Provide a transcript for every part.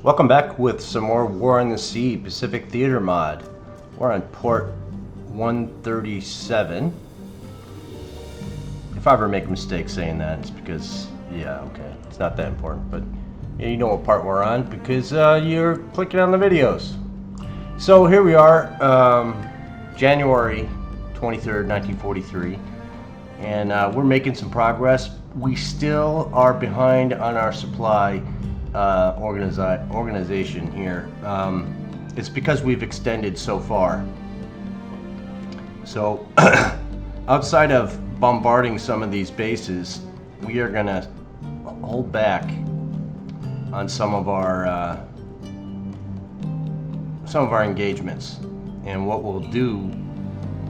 Welcome back with some more War on the Sea Pacific Theater mod. We're on port 137. If I ever make a mistake saying that, it's because, yeah, okay, it's not that important, but yeah, you know what part we're on because you're clicking on the videos. So here we are, January 23rd, 1943, and we're making some progress. We still are behind on our supply organization here. It's because we've extended so far. So outside of bombarding some of these bases, we are gonna hold back on some of our engagements. And what we'll do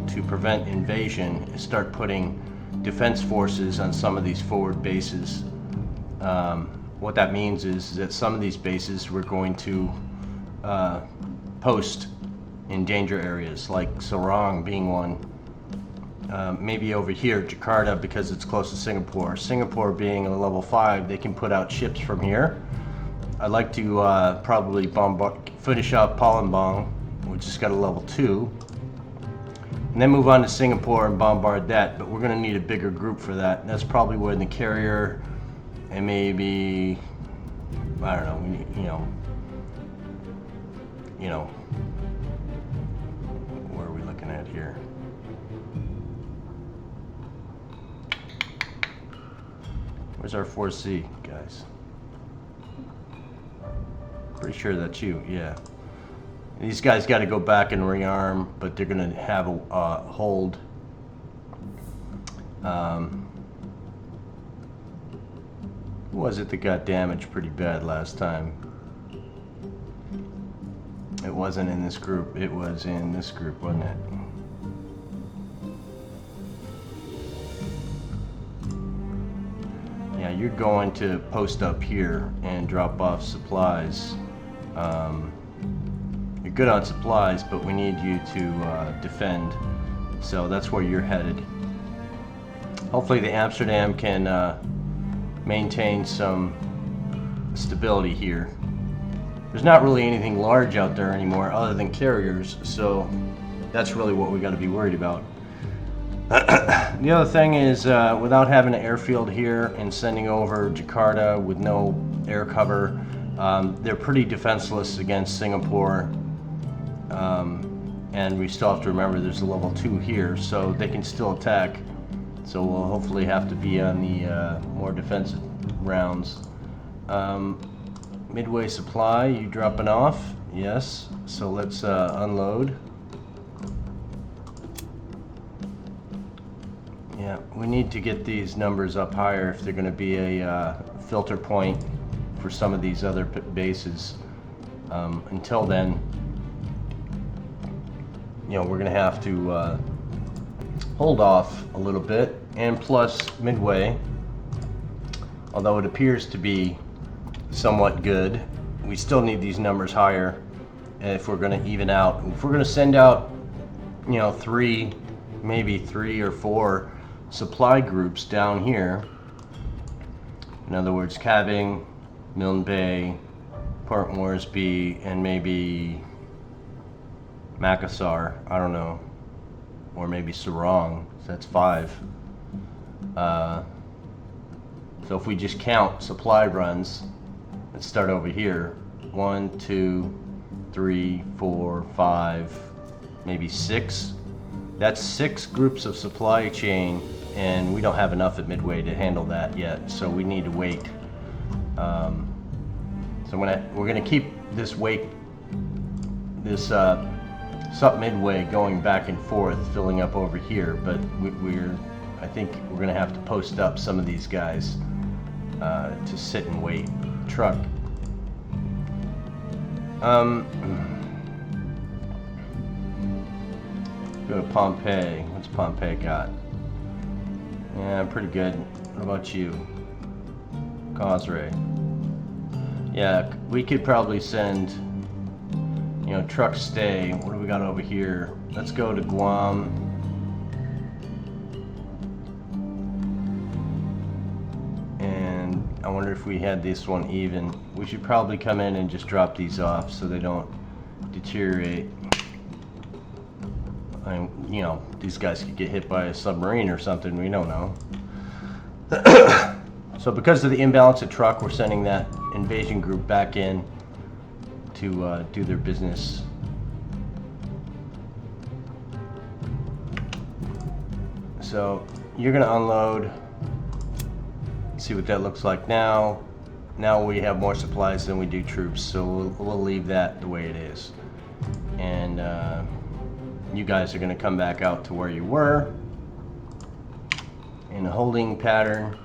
to prevent invasion is start putting defense forces on some of these forward bases. What that means is that some of these bases we're going to post in danger areas, like Sarong being one. Maybe over here, Jakarta, because it's close to Singapore. Singapore being a level 5, they can put out ships from here. I'd like to probably finish up Palembang, which has got a level 2, and then move on to Singapore and bombard that. But we're going to need a bigger group for that. And that's probably where the carrier and maybe, I don't know, where are we looking at here? Where's our 4C, guys? Pretty sure that's you, yeah. These guys got to go back and rearm, but they're going to have a hold. Who was it that got damaged pretty bad last time? It wasn't in this group, it was in this group, wasn't it? Yeah, you're going to post up here and drop off supplies. You're good on supplies, but we need you to defend. So that's where you're headed. Hopefully the Amsterdam can maintain some stability here. There's not really anything large out there anymore other than carriers, so that's really what we got to be worried about. The other thing is, without having an airfield here and sending over Jakarta with no air cover, they're pretty defenseless against Singapore. And we still have to remember there's a level 2 here, so they can still attack. So we'll hopefully have to be on the more defensive rounds. Midway supply, you dropping off? Yes. So let's unload. Yeah, we need to get these numbers up higher if they're going to be a filter point for some of these other bases. Until then, we're going to have to hold off a little bit. And plus Midway, although it appears to be somewhat good, we still need these numbers higher if we're going to even out. If we're going to send out, maybe 3 or 4 supply groups down here, in other words, Caving, Milne Bay, Port Moresby, and maybe Makassar, I don't know, or maybe Sarong, so that's 5. So if we just count supply runs, let's start over here. 1, 2, 3, 4, 5, maybe 6. That's 6 groups of supply chain, and we don't have enough at Midway to handle that yet, so we need to wait. So we're gonna keep this Sup Midway going back and forth, filling up over here, but I think we're gonna have to post up some of these guys to sit and wait. Truck. Go to Pompeii. What's Pompeii got? Yeah, pretty good. What about you? Cosray. Yeah, we could probably send, truck stay. What do we got over here? Let's go to Guam. And I wonder if we had this one even. We should probably come in and just drop these off so they don't deteriorate. You know, these guys could get hit by a submarine or something, we don't know. So because of the imbalance of truck, we're sending that invasion group back in to do their business. So you're gonna unload. See what that looks like now. Now we have more supplies than we do troops, so we'll leave that the way it is. And you guys are gonna come back out to where you were in a holding pattern,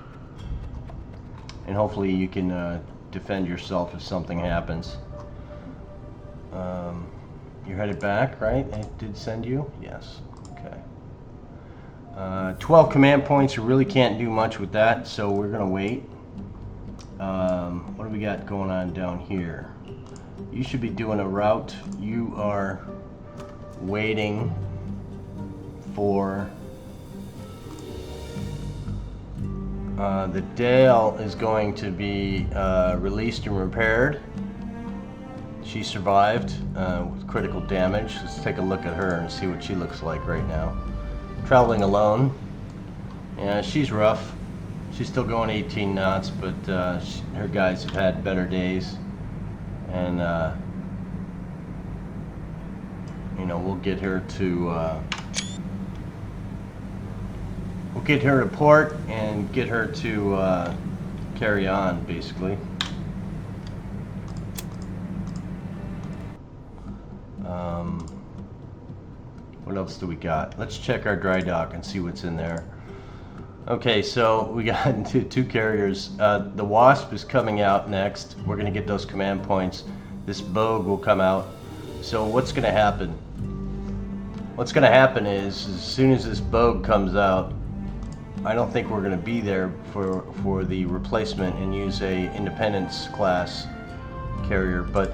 and hopefully you can defend yourself if something happens. You're headed back, right? I did send you? Yes. Okay. 12 command points. You really can't do much with that, so we're gonna wait. What do we got going on down here? You should be doing a route. You are waiting for the Dale is going to be released and repaired. She survived with critical damage. Let's take a look at her and see what she looks like right now. Traveling alone. Yeah, she's rough. She's still going 18 knots, but her guys have had better days. And you know, we'll get her to port and get her to carry on, basically. What else do we got? Let's check our dry dock and see what's in there. Okay, so we got two carriers. The Wasp is coming out next. We're going to get those command points. This Bogue will come out. So what's going to happen? What's going to happen is, as soon as this Bogue comes out, I don't think we're going to be there for the replacement and use a Independence class carrier. But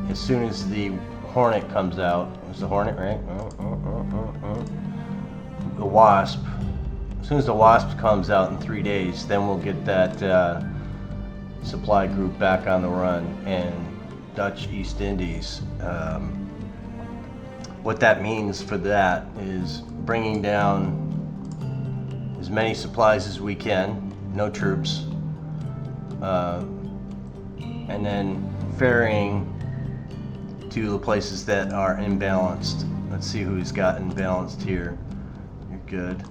as soon as the Hornet comes out, it's the Hornet, right? The Wasp. As soon as the Wasp comes out in 3 days, then we'll get that supply group back on the run. And Dutch East Indies. What that means for that is bringing down as many supplies as we can, no troops, and then ferrying to the places that are imbalanced. Let's see who's got imbalanced here. You're good.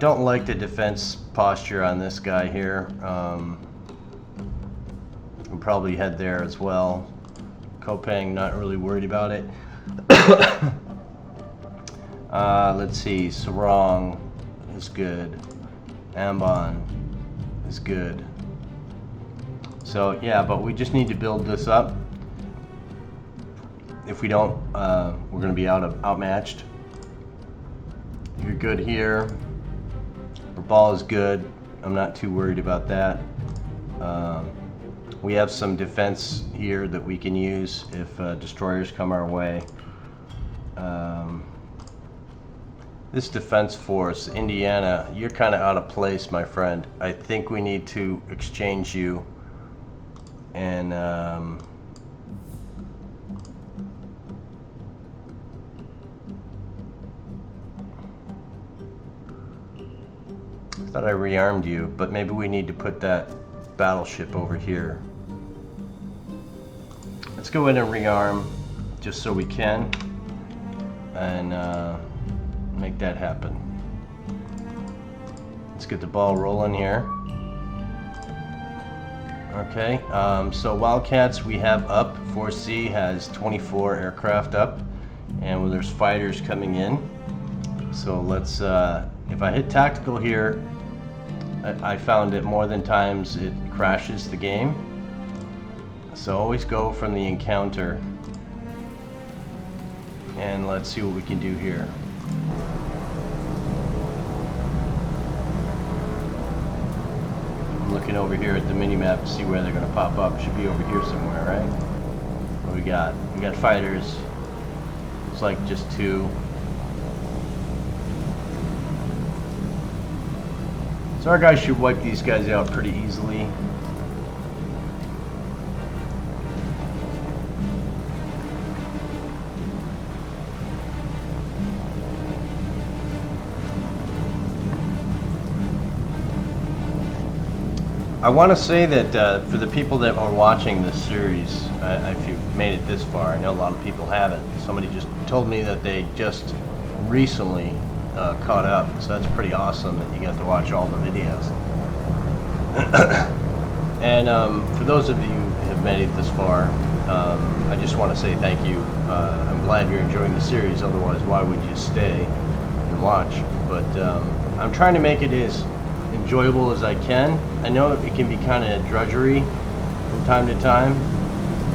Don't like the defense posture on this guy here. We'll probably head there as well. Kopang, not really worried about it. Let's see, Sarong is good. Ambon is good. So yeah, but we just need to build this up. If we don't, we're going to be outmatched. You're good here. Our ball is good. I'm not too worried about that. We have some defense here that we can use if destroyers come our way. This defense force, Indiana, you're kind of out of place, my friend. I think we need to exchange you and I thought I rearmed you, but maybe we need to put that battleship over here. Let's go in and rearm just so we can and make that happen. Let's get the ball rolling here. Okay, so Wildcats we have up. 4C has 24 aircraft up, and there's fighters coming in. So let's, if I hit tactical here, I found it more than times it crashes the game. So always go from the encounter. And let's see what we can do here. I'm looking over here at the mini-map to see where they're going to pop up. Should be over here somewhere, right? What we got? We got fighters. Looks like just 2. It's So our guys should wipe these guys out pretty easily. I want to say that for the people that are watching this series, if you've made it this far, I know a lot of people haven't. Somebody just told me that they just recently caught up, so that's pretty awesome that you got to watch all the videos. And for those of you who have made it this far, I just want to say thank you. I'm glad you're enjoying the series, otherwise why would you stay and watch? But I'm trying to make it as enjoyable as I can. I know it can be kind of drudgery from time to time,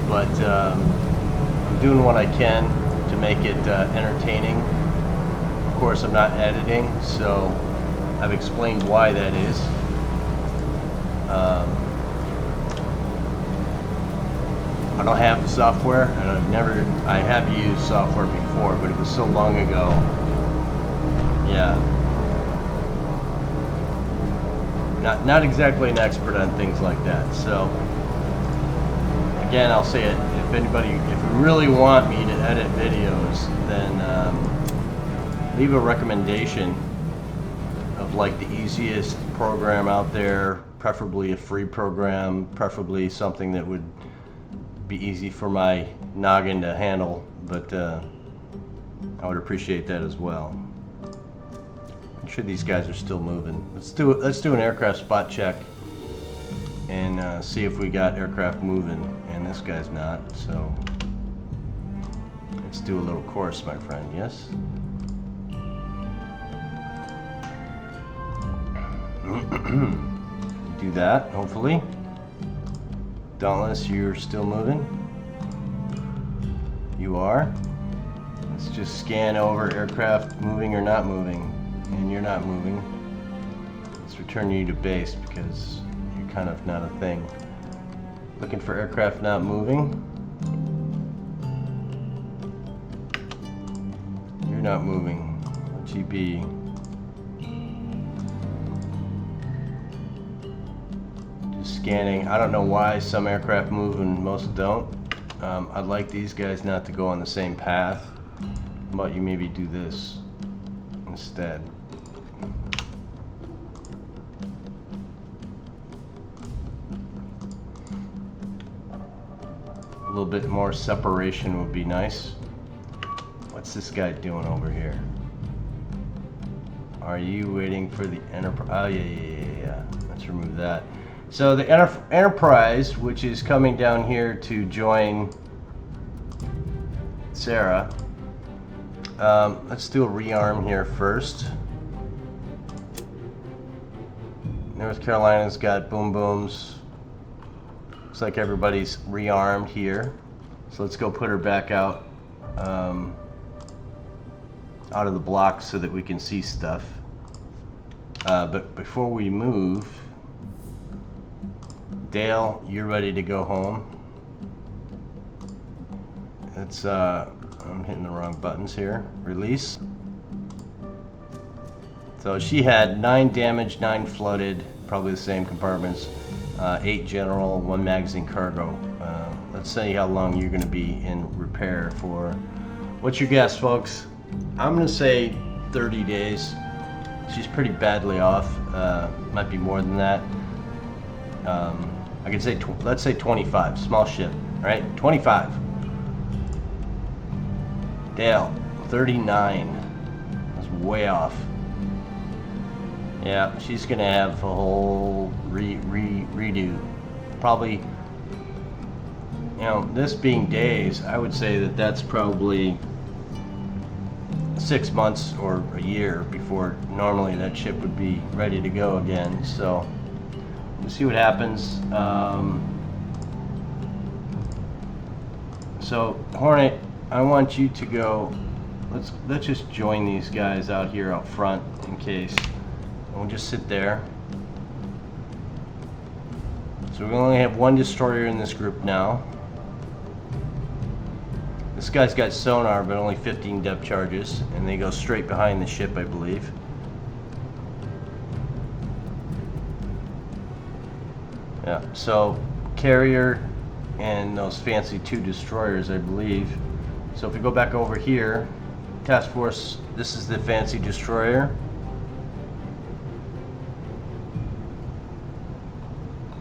but I'm doing what I can to make it entertaining. Of course, I'm not editing, so I've explained why that is. I don't have the software, and I have used software before, but it was so long ago. Yeah. Not exactly an expert on things like that. So again, I'll say it, if you really want me to edit videos, then leave a recommendation of like the easiest program out there, preferably a free program, preferably something that would be easy for my noggin to handle, but I would appreciate that as well. I'm sure these guys are still moving. Let's do an aircraft spot check and see if we got aircraft moving, and this guy's not, so let's do a little course, my friend. Yes. Do that, hopefully. Dauntless, you're still moving. You are. Let's just scan over aircraft moving or not moving. And you're not moving. Let's return you to base because you're kind of not a thing. Looking for aircraft not moving. You're not moving. GB. Just scanning. I don't know why some aircraft move and most don't. I'd like these guys not to go on the same path. How about you maybe do this instead? A little bit more separation would be nice. What's this guy doing over here? Are you waiting for the Enterprise? Oh, yeah. Let's remove that. So the Enterprise, which is coming down here to join Sarah. Let's do a rearm here first. North Carolina's got boom booms. Looks like everybody's rearmed here. So let's go put her back out of the block so that we can see stuff. But before we move, Dale, you're ready to go home. It's I'm hitting the wrong buttons here. Release. So she had 9 damage, 9 flooded, probably the same compartments, 8 general, 1 magazine cargo. Let's see how long you're going to be in repair for. What's your guess, folks? I'm going to say 30 days. She's pretty badly off. Might be more than that. I could say, let's say 25. Small ship, right? 25. Dale, 39. That's way off. Yeah, she's gonna have a whole redo. Probably, you know, this being days, I would say that that's probably 6 months or a year before normally that ship would be ready to go again. So we'll see what happens. So Hornet, I want you to go. Let's just join these guys out here out front in case. And we'll just sit there. So we only have 1 destroyer in this group now. This guy's got sonar, but only 15 depth charges, and they go straight behind the ship, I believe. Yeah, so carrier and those fancy 2 destroyers, I believe. So if we go back over here, task force, this is the fancy destroyer.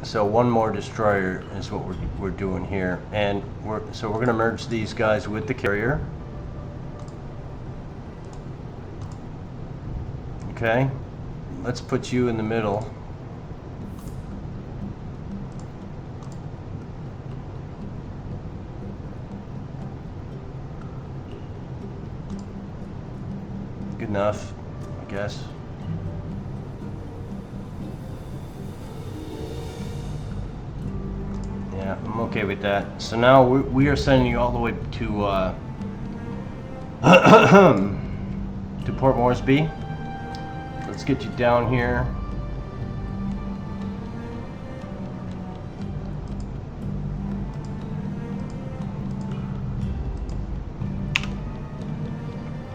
So 1 more destroyer is what we're doing here, and we're going to merge these guys with the carrier. Okay, let's put you in the middle. Good enough, I guess. Yeah, I'm okay with that. So now we are sending you all the way to to Port Moresby. Let's get you down here.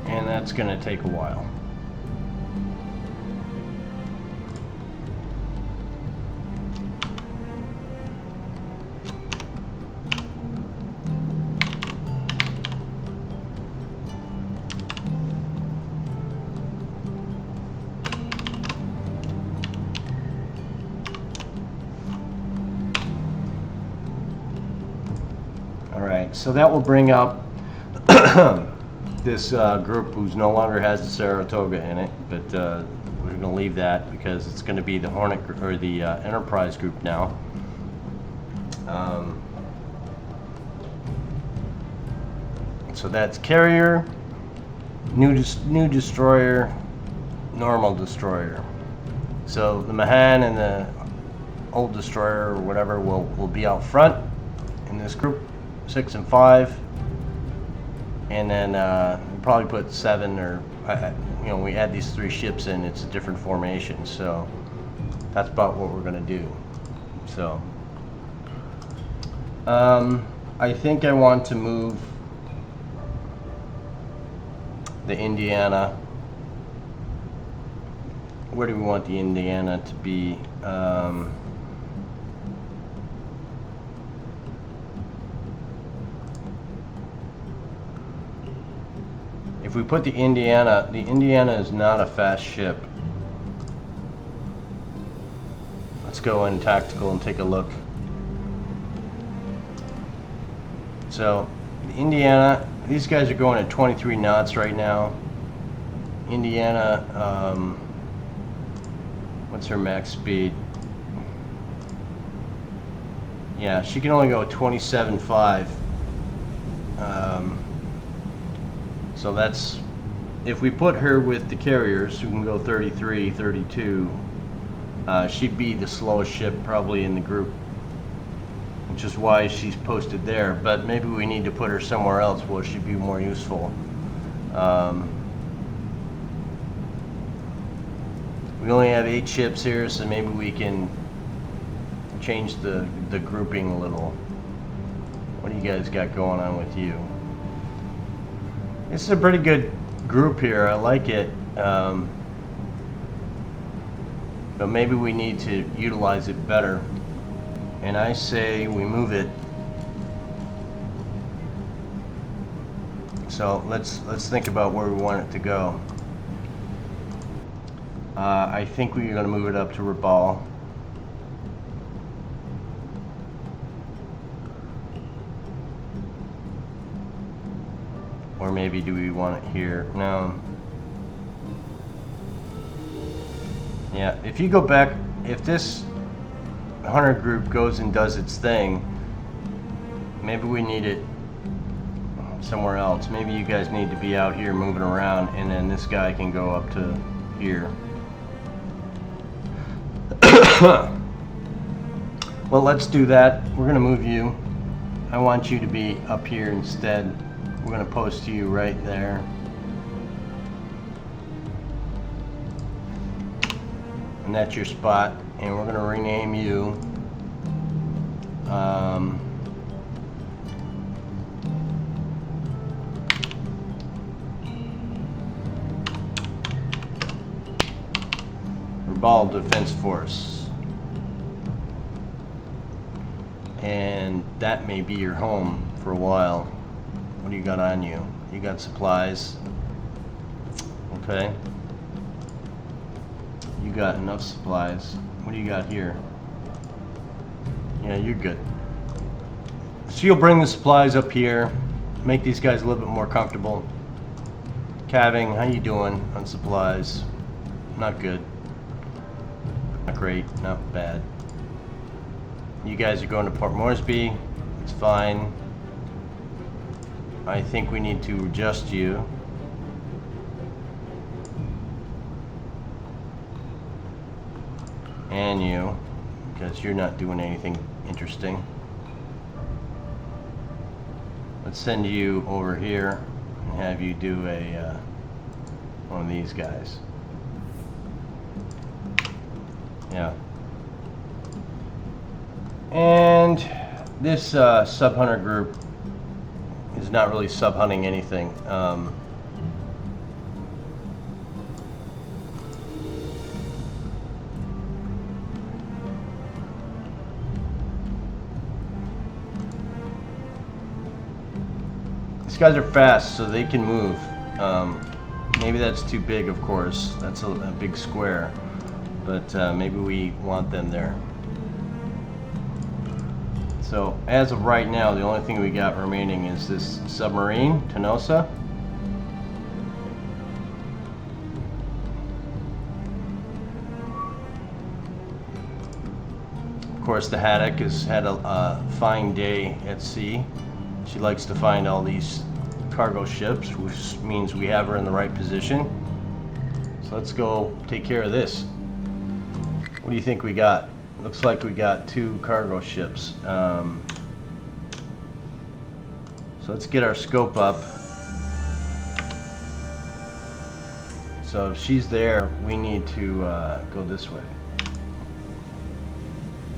And that's going to take a while. Alright, so that will bring up this group who's no longer has the Saratoga in it, but we're going to leave that because it's going to be the Hornet or the Enterprise group now. So that's carrier, new destroyer, normal destroyer. So the Mahan and the old destroyer or whatever will be out front in this group, 6 and 5, and then we'll probably put 7 or you know, we add these 3 ships in, it's a different formation, so that's about what we're going to do. So I think I want to move the Indiana. Where do we want the Indiana to be? If we put the Indiana is not a fast ship. Let's go in tactical and take a look. So the Indiana, these guys are going at 23 knots right now. Indiana, what's her max speed? Yeah, she can only go 27.5. So that's, if we put her with the carriers who can go 33, 32, she'd be the slowest ship probably in the group, which is why she's posted there. But maybe we need to put her somewhere else where she'd be more useful. We only have 8 ships here, so maybe we can change the grouping a little. What do you guys got going on with you? This is a pretty good group here. I like it. But maybe we need to utilize it better. And I say we move it. So let's think about where we want it to go. I think we're going to move it up to Rabaul. Or maybe do we want it here? No. Yeah, if you go back, if this hunter group goes and does its thing, maybe we need it somewhere else. Maybe you guys need to be out here moving around, and then this guy can go up to here. Well, let's do that. We're going to move you. I want you to be up here instead. We're going to post you right there. And that's your spot. And we're going to rename you. Rabaul Defense Force. and that may be your home for a while. What do you got on you? You got supplies. Okay. You got enough supplies. What do you got here? Yeah, you're good. So you'll bring the supplies up here, make these guys a little bit more comfortable. Calving, how you doing on supplies? Not good. Not great, not bad. You guys are going to Port Moresby. It's fine. I think we need to adjust you. And you, because you're not doing anything interesting. Let's send you over here and have you do a one of these guys. Yeah. And this sub hunter group is not really sub hunting anything. These guys are fast, so they can move. Maybe that's too big, of course. That's a big square, but maybe we want them there. So as of right now, the only thing we got remaining is this submarine, Tenosa. Of course, the Haddock has had a fine day at sea. She likes to find all these cargo ships, which means we have her in the right position. So let's go take care of this. What do you think we got? Looks like we got 2 cargo ships. So let's get our scope up. So if she's there, we need to go this way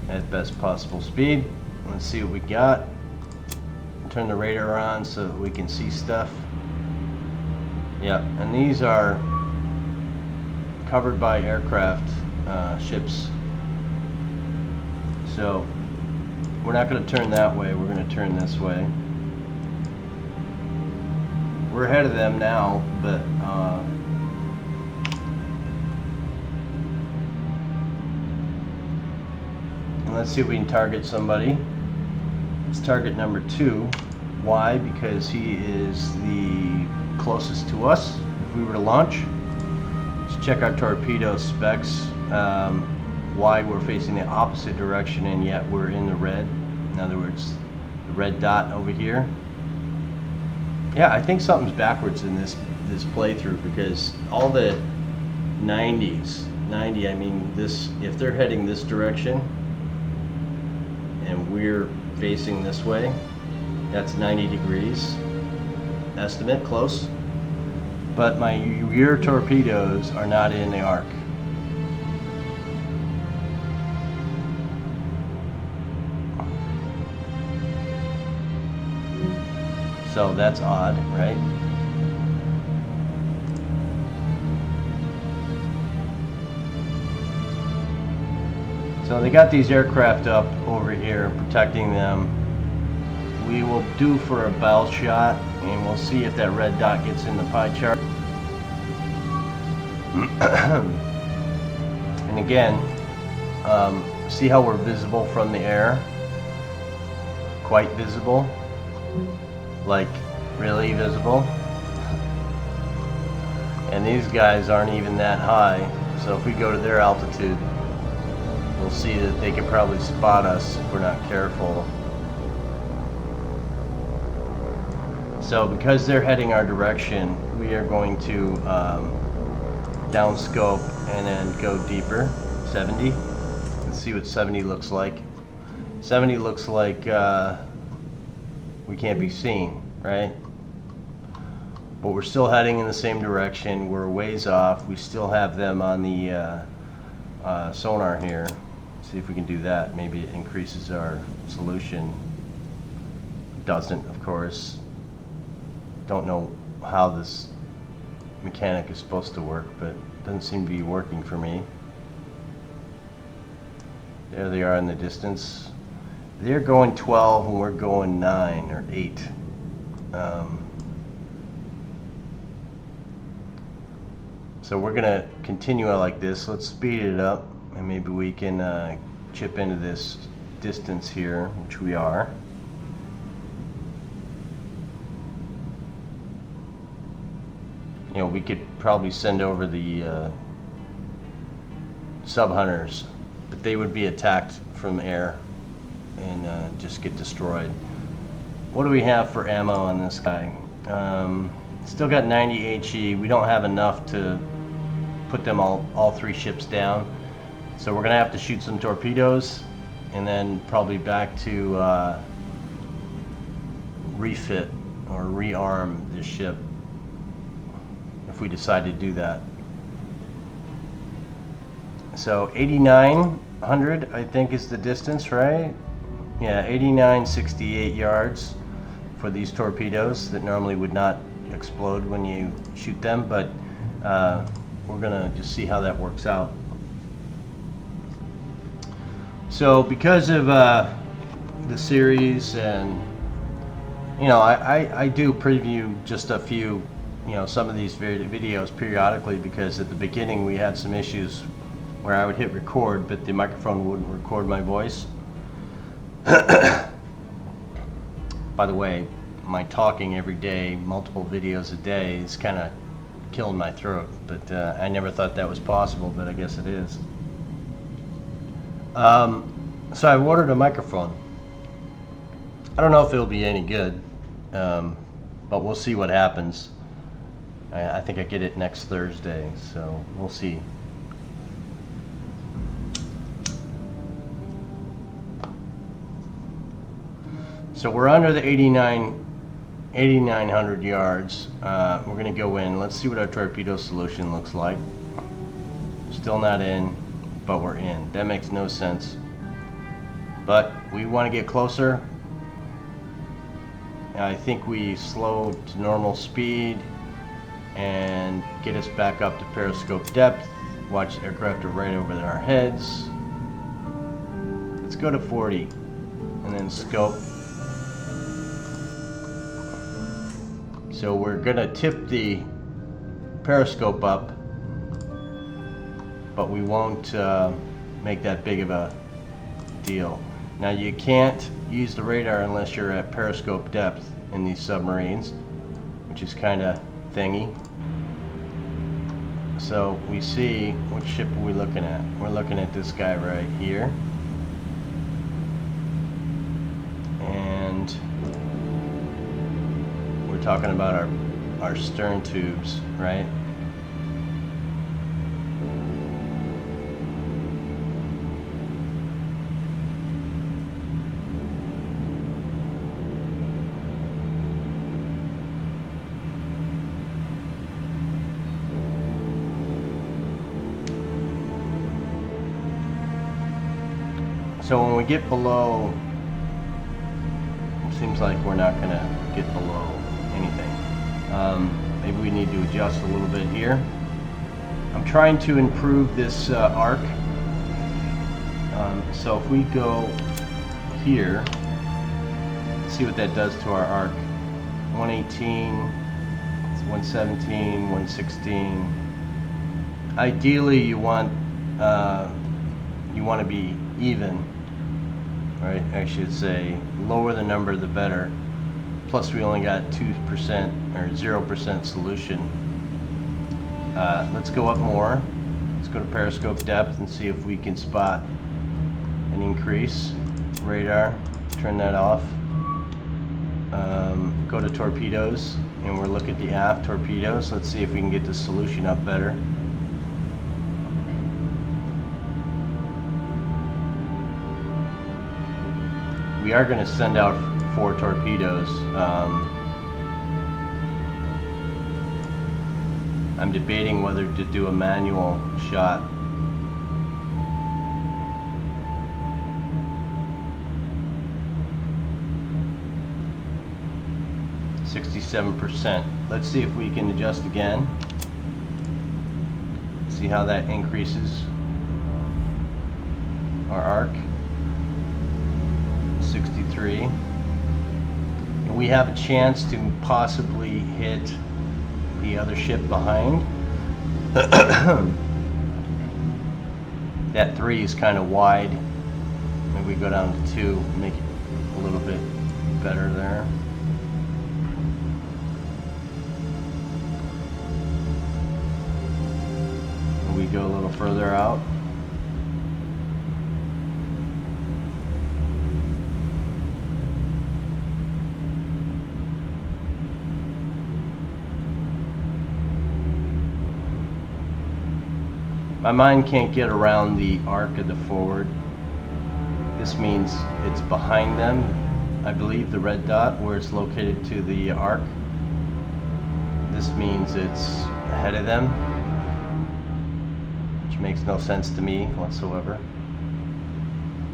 at best possible speed. Let's see what we got. Turn the radar on so that we can see stuff. Yeah, and these are covered by aircraft ships. So we're not going to turn that way, we're going to turn this way. We're ahead of them now, but and let's see if we can target somebody. Let's target number 2. Why? Because he is the closest to us if we were to launch. Let's check our torpedo specs. Why we're facing the opposite direction and yet we're in the red. In other words, the red dot over here. Yeah, I think something's backwards in this playthrough, because all the 90, I mean this, if they're heading this direction and we're facing this way, that's 90 degrees estimate, close, but my rear torpedoes are not in the arc. So that's odd, right? So they got these aircraft up over here protecting them. We will do for a bow shot and we'll see if that red dot gets in the pie chart. And again, see how we're visible from the air? Quite visible. Like really visible. And these guys aren't even that high, so if we go to their altitude, we'll see that they can probably spot us if we're not careful. So because they're heading our direction, we are going to downscope and then go deeper. 70. Let's see what 70 looks like. 70 looks like we can't be seen, right? But we're still heading in the same direction. We're ways off. We still have them on the sonar here. See if we can do that. Maybe it increases our solution. Doesn't, of course. Don't know how this mechanic is supposed to work, but it doesn't seem to be working for me. There they are in the distance. They're going 12 and we're going 9 or 8. So we're gonna continue like this. Let's speed it up and maybe we can chip into this distance here, which we are. You know, we could probably send over the sub hunters, but they would be attacked from air and just get destroyed. What do we have for ammo on this guy? Still got 90 HE. We don't have enough to put them all 3 ships down, so we're gonna have to shoot some torpedoes and then probably back to refit or rearm this ship if we decide to do that. So 8,900 I think is the distance, right? Yeah, 8,968 yards for these torpedoes that normally would not explode when you shoot them, but we're gonna just see how that works out. So because of the series, and you know, I do preview just a few, you know, some of these videos periodically, because at the beginning we had some issues where I would hit record but the microphone wouldn't record my voice. By the way, my talking every day, multiple videos a day, is kind of killing my throat, but I never thought that was possible, but I guess it is. So I ordered a microphone. I don't know if it'll be any good, but we'll see what happens. I think I get it next Thursday, so we'll see. So we're under the 8,900 yards. We're going to go in. Let's see what our torpedo solution looks like. Still not in, but we're in. That makes no sense. But we want to get closer. I think we slow to normal speed and get us back up to periscope depth. Watch the aircraft are right over our heads. Let's go to 40 and then scope. So we're gonna tip the periscope up, but we won't make that big of a deal. Now you can't use the radar unless you're at periscope depth in these submarines, which is kind of thingy. So we see, which ship are we looking at? We're looking at this guy right here. And we're talking about our stern tubes, right? So when we get below, it seems like we're not going to get below anything. Maybe we need to adjust a little bit here. I'm trying to improve this arc. So if we go here, let's see what that does to our arc. 118, 117, 116. Ideally, you want to be even. Right, I should say lower the number the better. Plus we only got 2% or 0% solution. Let's go up more. Let's go to periscope depth and see if we can spot an increase. Radar, turn that off. Go to torpedoes and we'll look at the aft torpedoes. Let's see if we can get the solution up better. We are going to send out 4 torpedoes. I'm debating whether to do a manual shot. %. Let's see if we can adjust again. See how that increases our arc. 3. And we have a chance to possibly hit the other ship behind. That 3 is kind of wide. Maybe we go down to 2, make it a little bit better there. And we go a little further out. My mind can't get around the arc of the forward. This means it's behind them. I believe the red dot where it's located to the arc. This means it's ahead of them, which makes no sense to me whatsoever.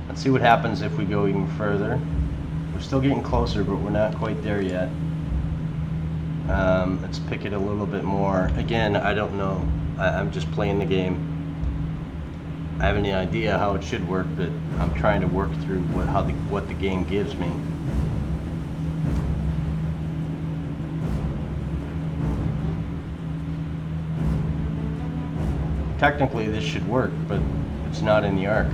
Let's see what happens if we go even further. We're still getting closer, but we're not quite there yet. Let's pick it a little bit more. Again, I don't know. I'm just playing the game. I have any idea how it should work, but I'm trying to work through what the game gives me. Technically this should work, but it's not in the arc.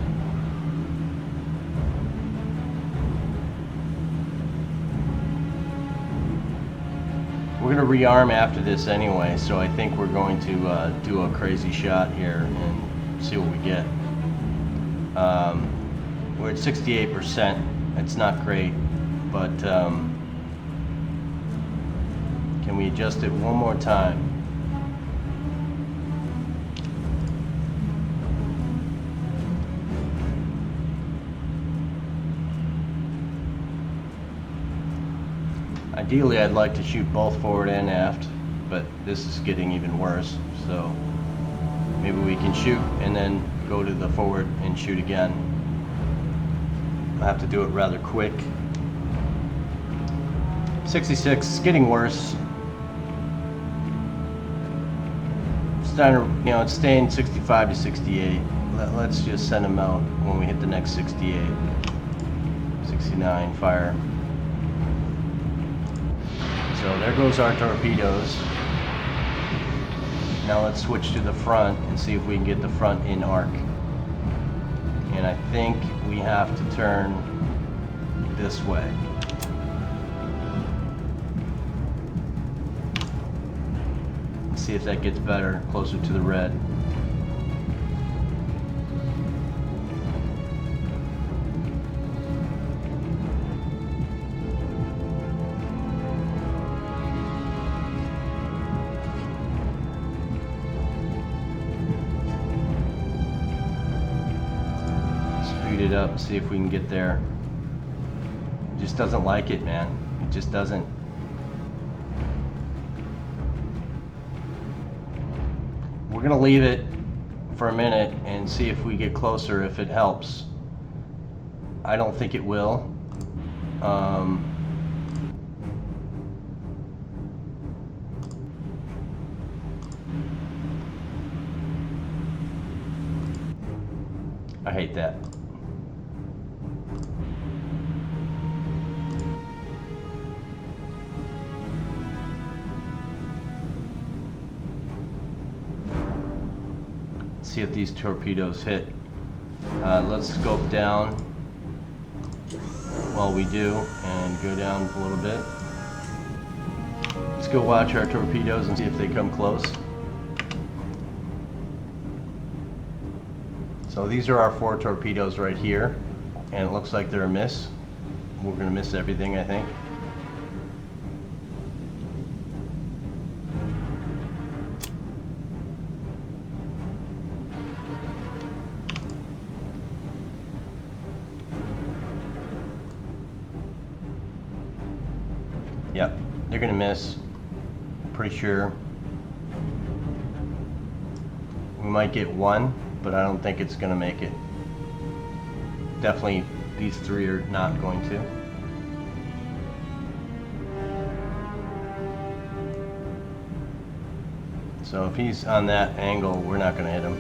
We're going to rearm after this anyway, so I think we're going to do a crazy shot here and see what we get. We're at 68%. It's not great, but can we adjust it one more time? Ideally, I'd like to shoot both forward and aft, but this is getting even worse, so maybe we can shoot and then go to the forward and shoot again. I'll have to do it rather quick. 66, it's getting worse. It's starting, it's staying 65 to 68. Let's just send them out when we hit the next 68. 69, fire. So there goes our torpedoes. Now let's switch to the front and see if we can get the front in arc. And I think we have to turn this way. Let's see if that gets better, closer to the red. It up and see if we can get there. It just doesn't like it, man. It just doesn't. We're gonna leave it for a minute and see if we get closer, if it helps. I don't think it will. I hate that. See if these torpedoes hit. Let's scope down while we do and go down a little bit. Let's go watch our torpedoes and see if they come close. So these are our 4 torpedoes right here, and it looks like they're a miss. We're going to miss everything, I think. Yep, they're gonna miss. Pretty sure. We might get 1, but I don't think it's gonna make it. Definitely, these 3 are not going to. So if he's on that angle, we're not gonna hit him.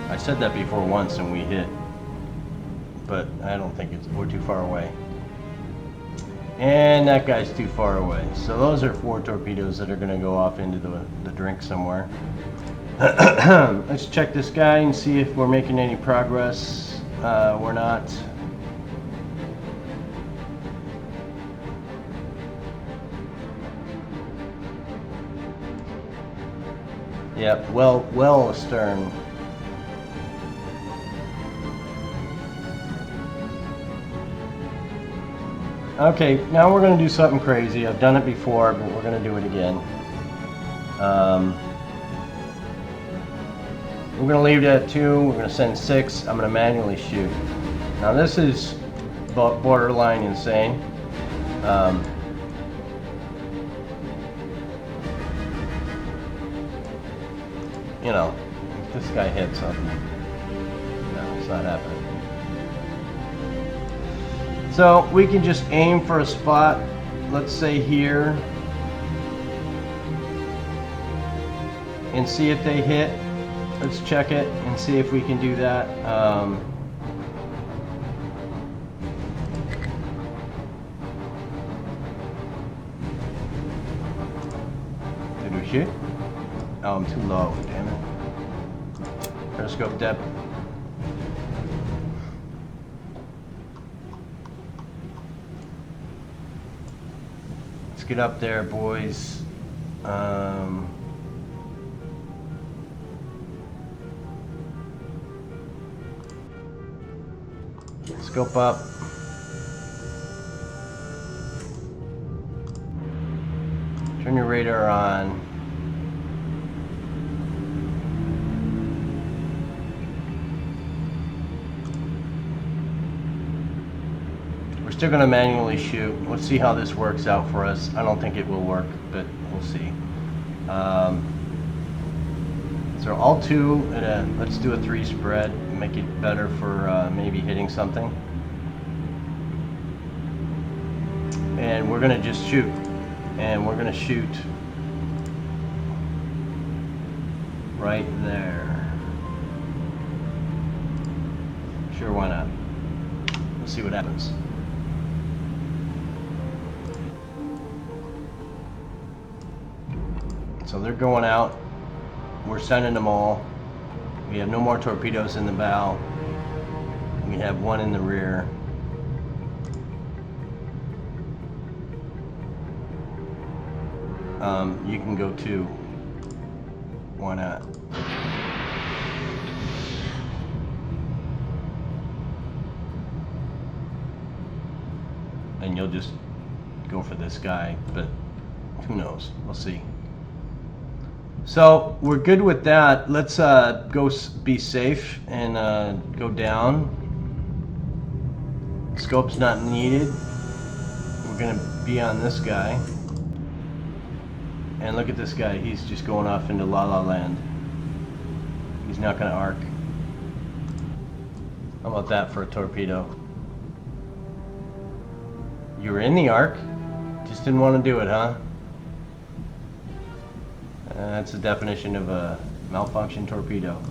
I said that before once and we hit. but I don't think we're too far away. And that guy's too far away. So those are 4 torpedoes that are going to go off into the drink somewhere. Let's check this guy and see if we're making any progress. We're not. Yep, well astern. Okay, now we're going to do something crazy. I've done it before, but we're going to do it again. We're going to leave it at 2. We're going to send 6. I'm going to manually shoot. Now this is borderline insane. You know, if this guy hit something. No, it's not happening. So we can just aim for a spot, let's say here, and see if they hit. Let's check it and see if we can do that. Did we shoot? Oh, I'm too low, damn it. Periscope depth. Let's get up there, boys. Scope up. Turn your radar on. We're still going to manually shoot. Let's see how this works out for us. I don't think it will work, but we'll see. So all 2, let's do a 3 spread, make it better for maybe hitting something. And we're going to just shoot. And we're going to shoot right there. Sure, why not? Let's see what happens. So they're going out. We're sending them all. We have no more torpedoes in the bow. We have 1 in the rear. You can go 2. Why not? And you'll just go for this guy, but who knows? We'll see. So we're good with that. Let's go be safe and go down. Scope's not needed. We're gonna be on this guy. And look at this guy. He's just going off into La La Land. He's not gonna arc. How about that for a torpedo? You were in the arc, just didn't want to do it, huh? That's the definition of a malfunction torpedo.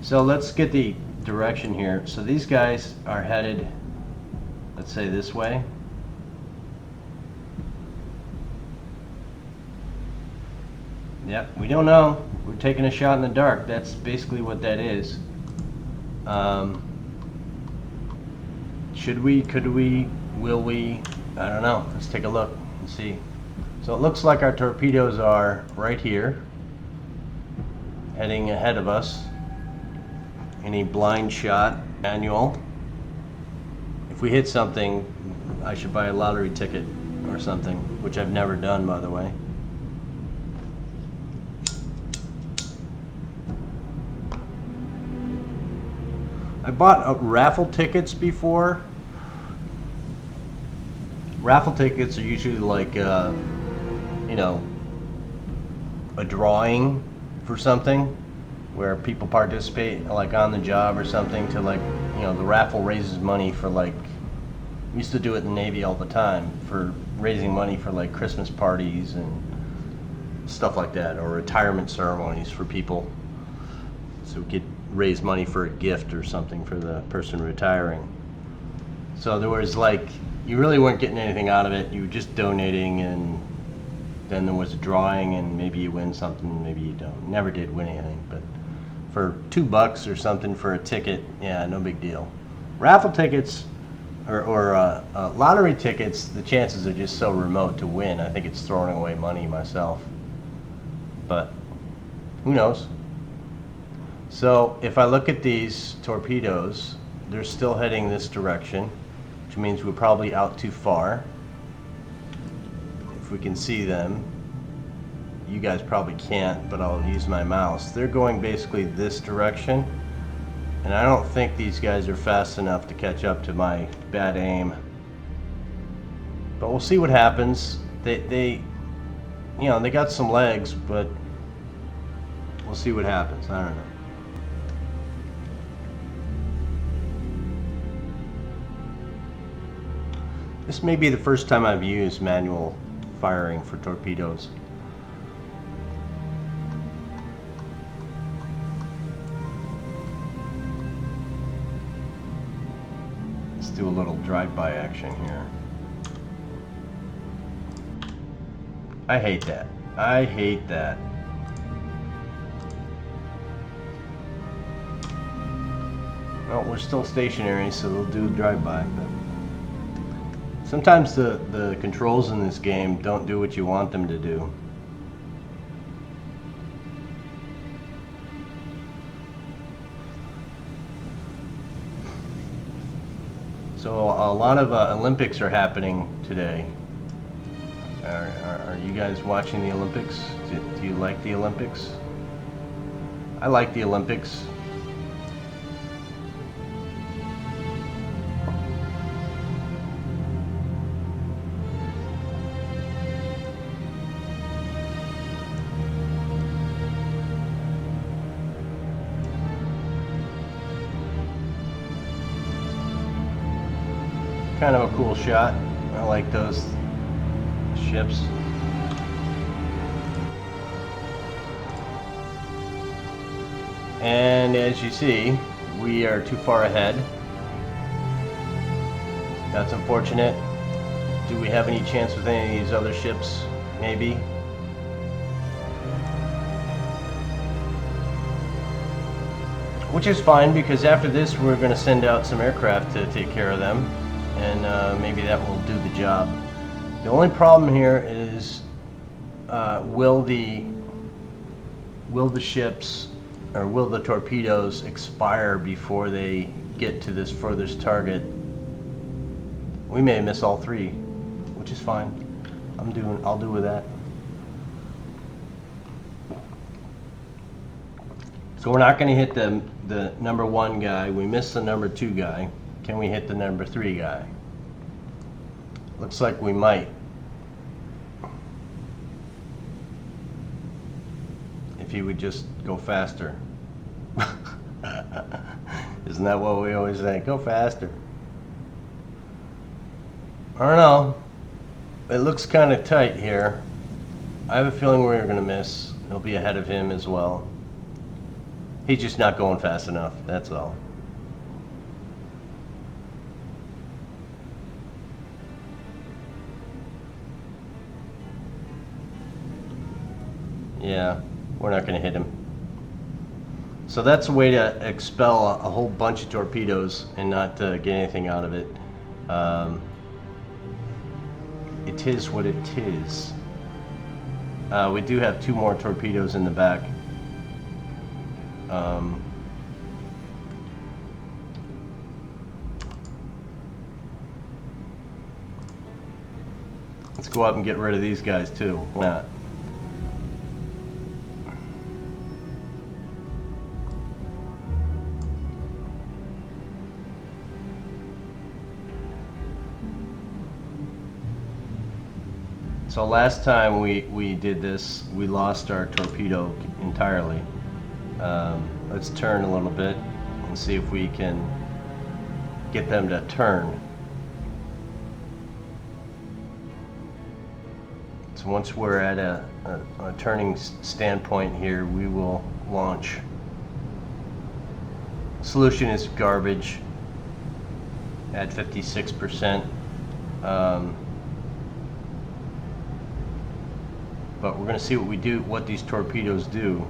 So let's get the direction here. So these guys are headed, let's say this way. Yep, we don't know. We're taking a shot in the dark. That's basically what that is. Should we, could we, will we? I don't know. Let's take a look and see. So it looks like our torpedoes are right here, heading ahead of us in a blind shot manual. If we hit something, I should buy a lottery ticket or something, which I've never done, by the way. I bought raffle tickets before. Raffle tickets are usually like, you know, a drawing for something where people participate, like on the job or something, to like, you know, the raffle raises money for like, we used to do it in the Navy all the time, for raising money for like Christmas parties and stuff like that, or retirement ceremonies for people, so we could raise money for a gift or something for the person retiring. So there was like, you really weren't getting anything out of it. You were just donating, and then there was a drawing, and maybe you win something, maybe you don't. Never did win anything, but for $2 or something for a ticket, yeah, no big deal. Raffle tickets or lottery tickets, the chances are just so remote to win. I think it's throwing away money myself, but who knows? So if I look at these torpedoes, they're still heading this direction, which means we're probably out too far. If we can see them, you guys probably can't, but I'll use my mouse. They're going basically this direction, and I don't think these guys are fast enough to catch up to my bad aim. But we'll see what happens. They you know, they got some legs, but we'll see what happens. I don't know. This may be the first time I've used manual firing for torpedoes. Let's do a little drive-by action here. I hate that. I hate that. Well, we're still stationary, so they'll do drive-by. But sometimes the controls in this game don't do what you want them to do. So a lot of Olympics are happening today. Are you guys watching the Olympics? Do you like the Olympics? I like the Olympics. Kind of a cool shot. I like those ships. And as you see, we are too far ahead. That's unfortunate. Do we have any chance with any of these other ships? Maybe. Which is fine, because after this we're going to send out some aircraft to take care of them. And maybe that will do the job. The only problem here is will the ships, or will the torpedoes expire before they get to this furthest target? We may miss all three, which is fine. I'll do with that. So we're not going to hit the number 1 guy. We missed the number 2 guy. Can we hit the number 3 guy? Looks like we might. If he would just go faster. Isn't that what we always say? Go faster. I don't know. It looks kind of tight here. I have a feeling we're going to miss. He'll be ahead of him as well. He's just not going fast enough, that's all. Yeah, we're not going to hit him. So that's a way to expel a whole bunch of torpedoes and not get anything out of it. It is what it is. We do have 2 more torpedoes in the back. Let's go up and get rid of these guys too. Why not? So last time we did this, we lost our torpedo entirely. Let's turn a little bit and see if we can get them to turn. So once we're at a turning standpoint here, we will launch. Solution is garbage. at 56%. But we're going to see what these torpedoes do.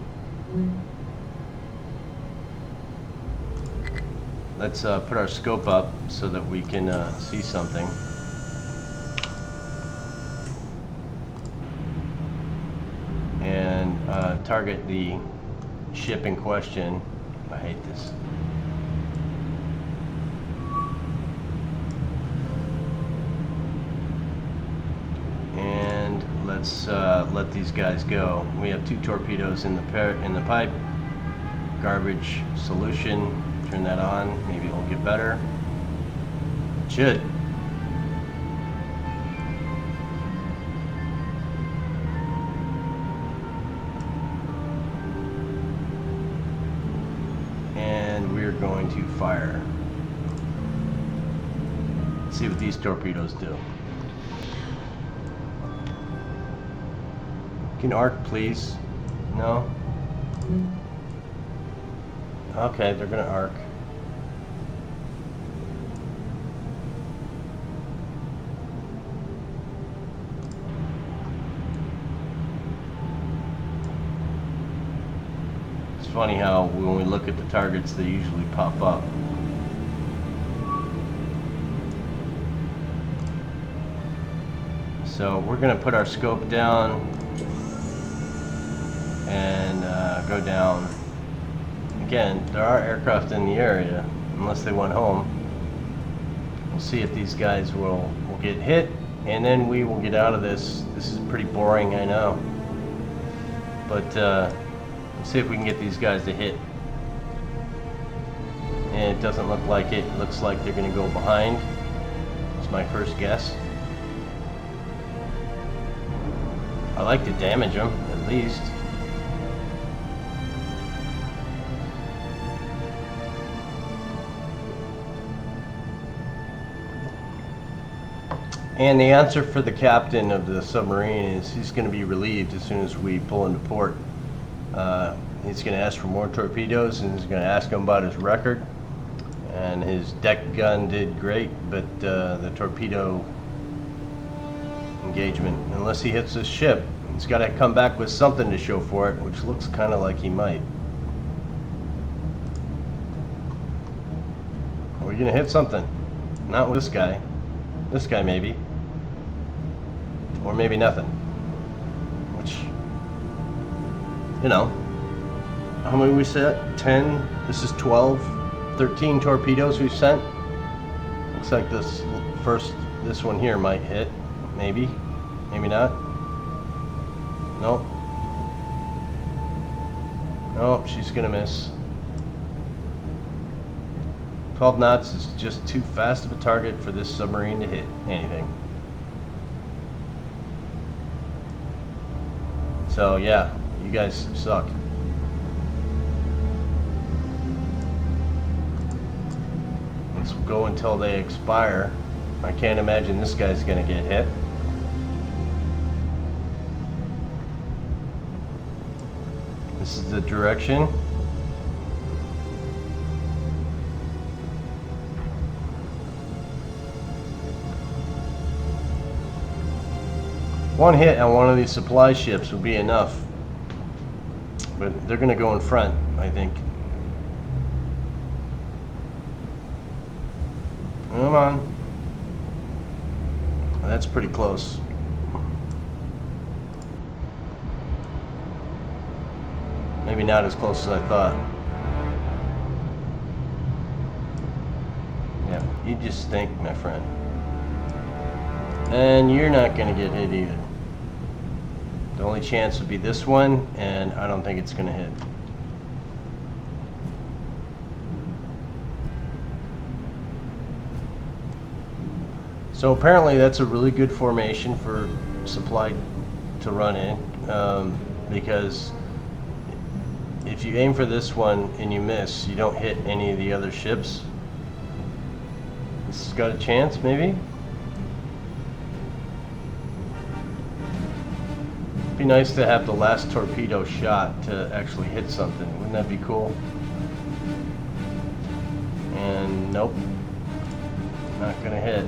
Let's put our scope up so that we can see something. And target the ship in question. I hate this. And let's let these guys go. We have 2 torpedoes in the pipe. Garbage solution. Turn that on. Maybe it'll get better. It should. And we're going to fire. Let's see what these torpedoes do. Can arc, please? No? Okay, they're gonna arc. It's funny how when we look at the targets, they usually pop up. So we're gonna put our scope down and go down. Again, there are aircraft in the area, unless they went home. We'll see if these guys will get hit, and then we will get out of this. This is pretty boring, I know. But let's see if we can get these guys to hit. And it doesn't look like it. It looks like they're going to go behind. That's my first guess. I like to damage them, at least. And the answer for the captain of the submarine is he's going to be relieved as soon as we pull into port. He's going to ask for more torpedoes, and he's going to ask him about his record. And his deck gun did great, but the torpedo engagement, unless he hits this ship, he's got to come back with something to show for it, which looks kind of like he might. Are we going to hit something? Not with this guy. This guy maybe. Or maybe nothing. Which, you know, how many we set? 10? This is 12? 13 torpedoes we've sent? Looks like this one here might hit. Maybe. Maybe not. Nope. Nope, she's gonna miss. 12 knots is just too fast of a target for this submarine to hit anything. So yeah, you guys suck. Let's go until they expire. I can't imagine this guy's gonna get hit. This is the direction. One hit on one of these supply ships would be enough, but they're going to go in front, I think. Come on. That's pretty close. Maybe not as close as I thought. Yeah, you just stink, my friend. And you're not going to get hit either. The only chance would be this one, and I don't think it's going to hit. So apparently that's a really good formation for supply to run in, because if you aim for this one and you miss, you don't hit any of the other ships. This has got a chance, maybe? Be nice to have the last torpedo shot to actually hit something. Wouldn't that be cool? And nope. Not gonna hit.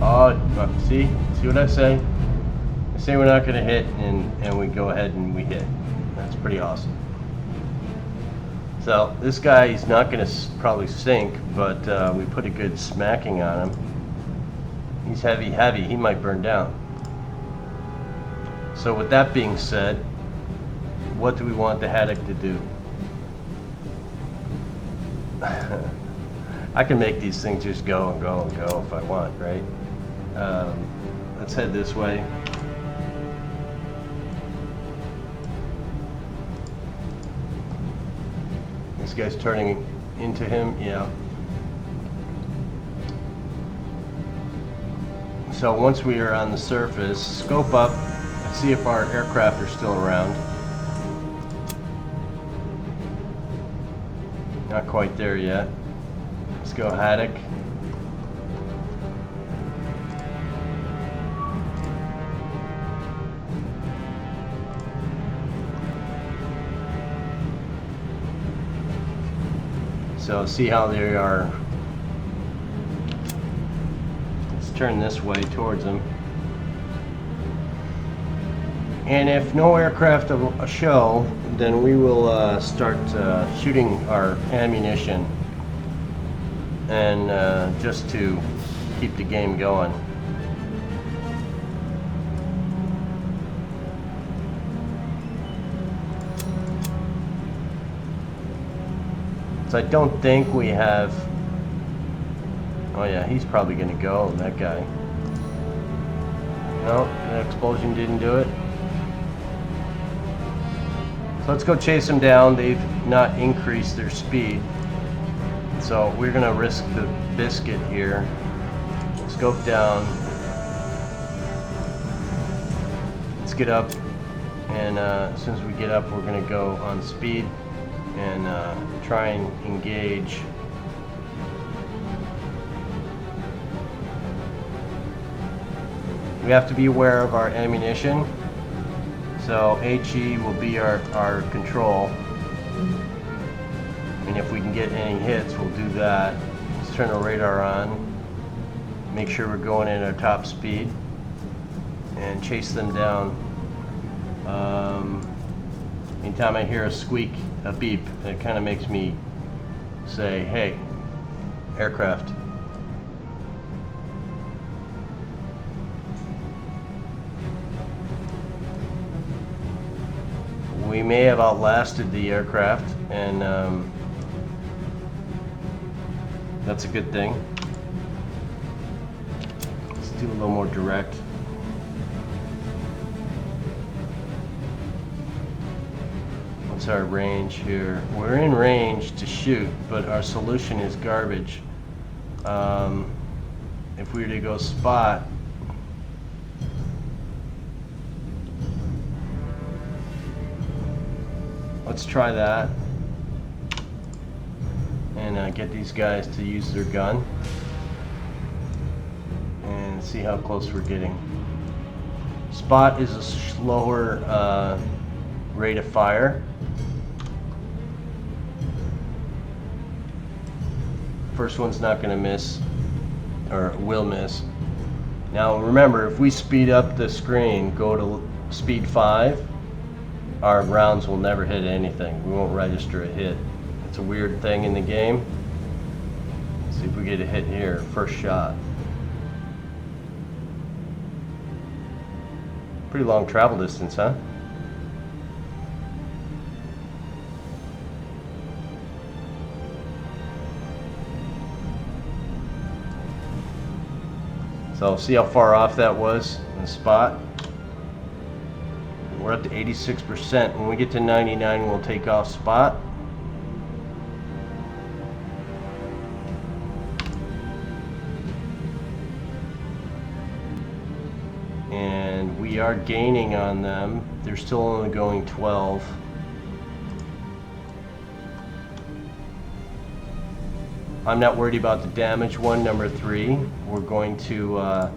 Oh, see what I say? I say we're not gonna hit, and we go ahead and we hit. That's pretty awesome. So this guy, he's not gonna probably sink, but we put a good smacking on him. He's heavy, he might burn down. So with that being said, what do we want the haddock to do? I can make these things just go and go and go if I want, right? Let's head this way. This guy's turning into him, yeah. So once we are on the surface, scope up and see if our aircraft are still around. Not quite there yet. Let's go haddock. So see how they are. Let's turn this way towards them. And if no aircraft show, then we will start shooting our ammunition, and just to keep the game going. So I don't think we have. Oh yeah, he's probably gonna go, that guy. No, the explosion didn't do it. So let's go chase them down. They've not increased their speed. So we're gonna risk the biscuit here. Scope down. Let's get up, and as soon as we get up, we're gonna go on speed and try and engage. We have to be aware of our ammunition. So HE will be our control. And if we can get any hits, we'll do that. Let's turn the radar on. Make sure we're going at our top speed. And chase them down. Anytime I hear a squeak, a beep, it kind of makes me say, hey, aircraft. We may have outlasted the aircraft, and that's a good thing. Let's do a little more direct. What's our range here? We're in range to shoot, but our solution is garbage. If we were to go spot, let's try that and get these guys to use their gun and see how close we're getting. Spot is a slower rate of fire. First one's not going to miss, or will miss. Now remember, if we speed up the screen, go to speed 5, our rounds will never hit anything. We won't register a hit. It's a weird thing in the game. Let's see if we get a hit here. First shot. Pretty long travel distance, huh? So see how far off that was in the spot? We're up to 86%. When we get to 99, we'll take off spot. And we are gaining on them. They're still only going 12. I'm not worried about the damage one, number 3. We're going to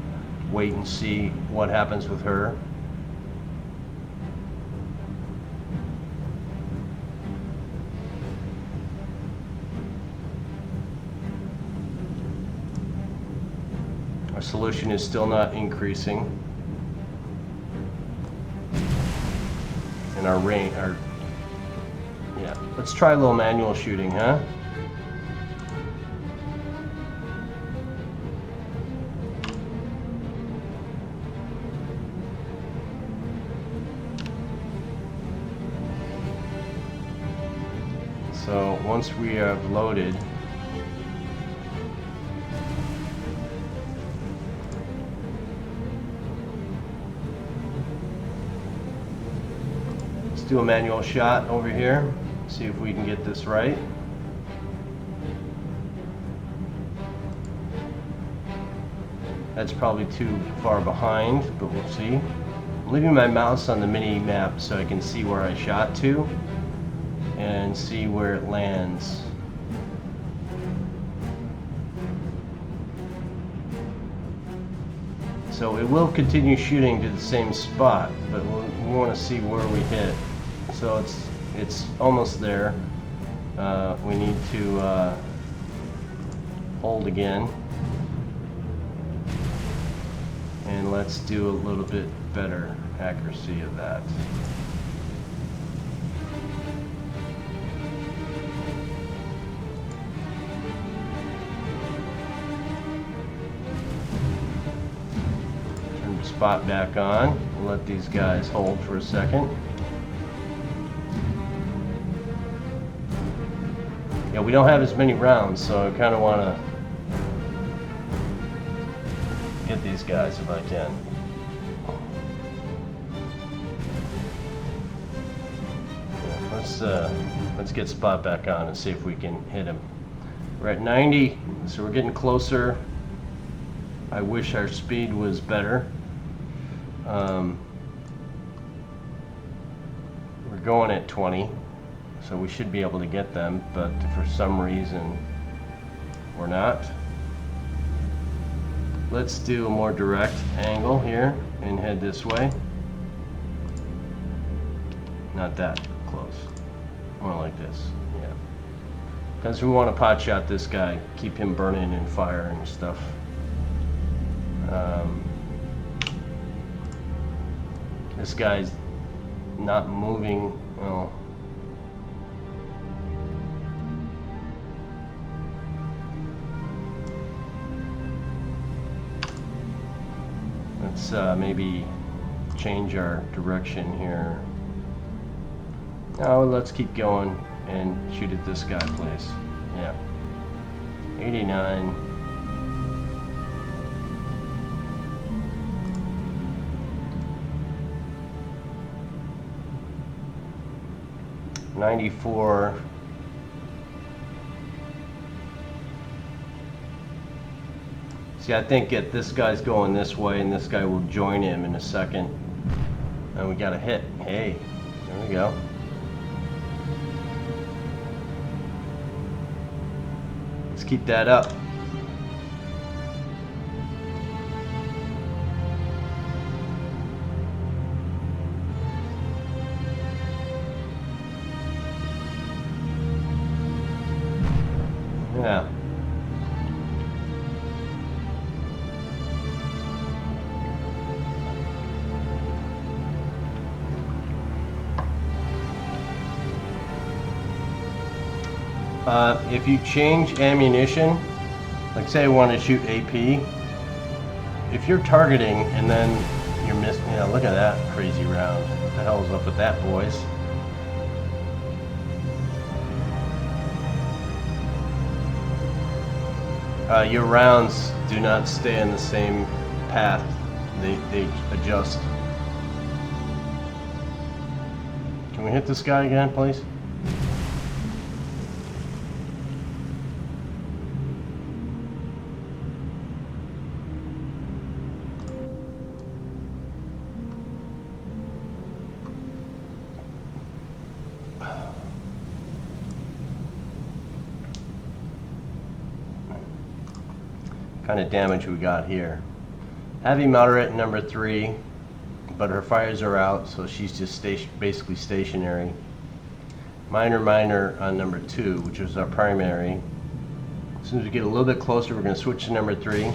wait and see what happens with her. Our solution is still not increasing. And our range, yeah, let's try a little manual shooting, huh? So once we have loaded, let's do a manual shot over here, see if we can get this right. That's probably too far behind, but we'll see. I'm leaving my mouse on the mini map so I can see where I shot to and see where it lands. So it will continue shooting to the same spot, but we want to see where we hit. So it's almost there. We need to hold again. And let's do a little bit better accuracy of that. Turn the spot back on. Let these guys hold for a second. Yeah, we don't have as many rounds, so I kind of want to get these guys if I can. Yeah, let's get spot back on and see if we can hit him. We're at 90, so we're getting closer. I wish our speed was better. We're going at 20, so we should be able to get them, but for some reason we're not. Let's do a more direct angle here and head this way. Not that close. More like this, yeah. Because we want to pot shot this guy, keep him burning and fire and stuff. This guy's not moving, well. Let's maybe change our direction here. No, let's keep going and shoot at this guy, please. Yeah. 89. $94. See, I think this guy's going this way, and this guy will join him in a second. And we got a hit. Hey, there we go. Let's keep that up. Yeah. If you change ammunition, like say I want to shoot AP, if you're targeting and then you're missing, yeah, look at that crazy round. What the hell is up with that, boys? Your rounds do not stay in the same path. They adjust. Can we hit this guy again, please? Kind of damage we got here. Heavy moderate number 3, but her fires are out, so she's just basically stationary. Minor on number 2, which is our primary. As soon as we get a little bit closer, we're going to switch to number 3.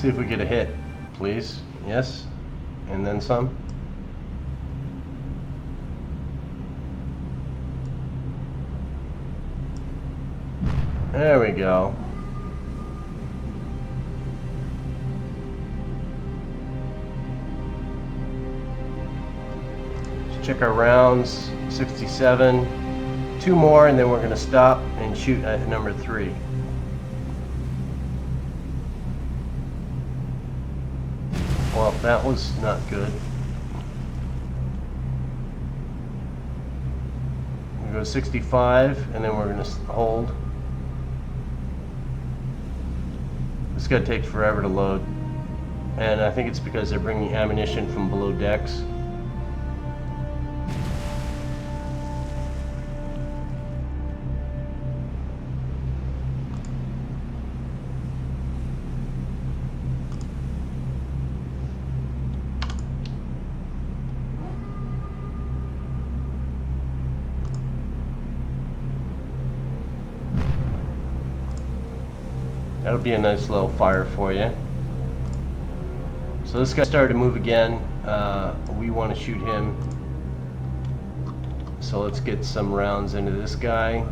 See if we get a hit, please. Yes, and then some. There we go. Let's check our rounds. 67. 2 more, and then we're going to stop and shoot at number 3. Well, that was not good. We go 65, and then we're going to hold. This guy takes forever to load, and I think it's because they're bringing ammunition from below decks. That'll be a nice little fire for you. So this guy started to move again. We want to shoot him. So let's get some rounds into this guy.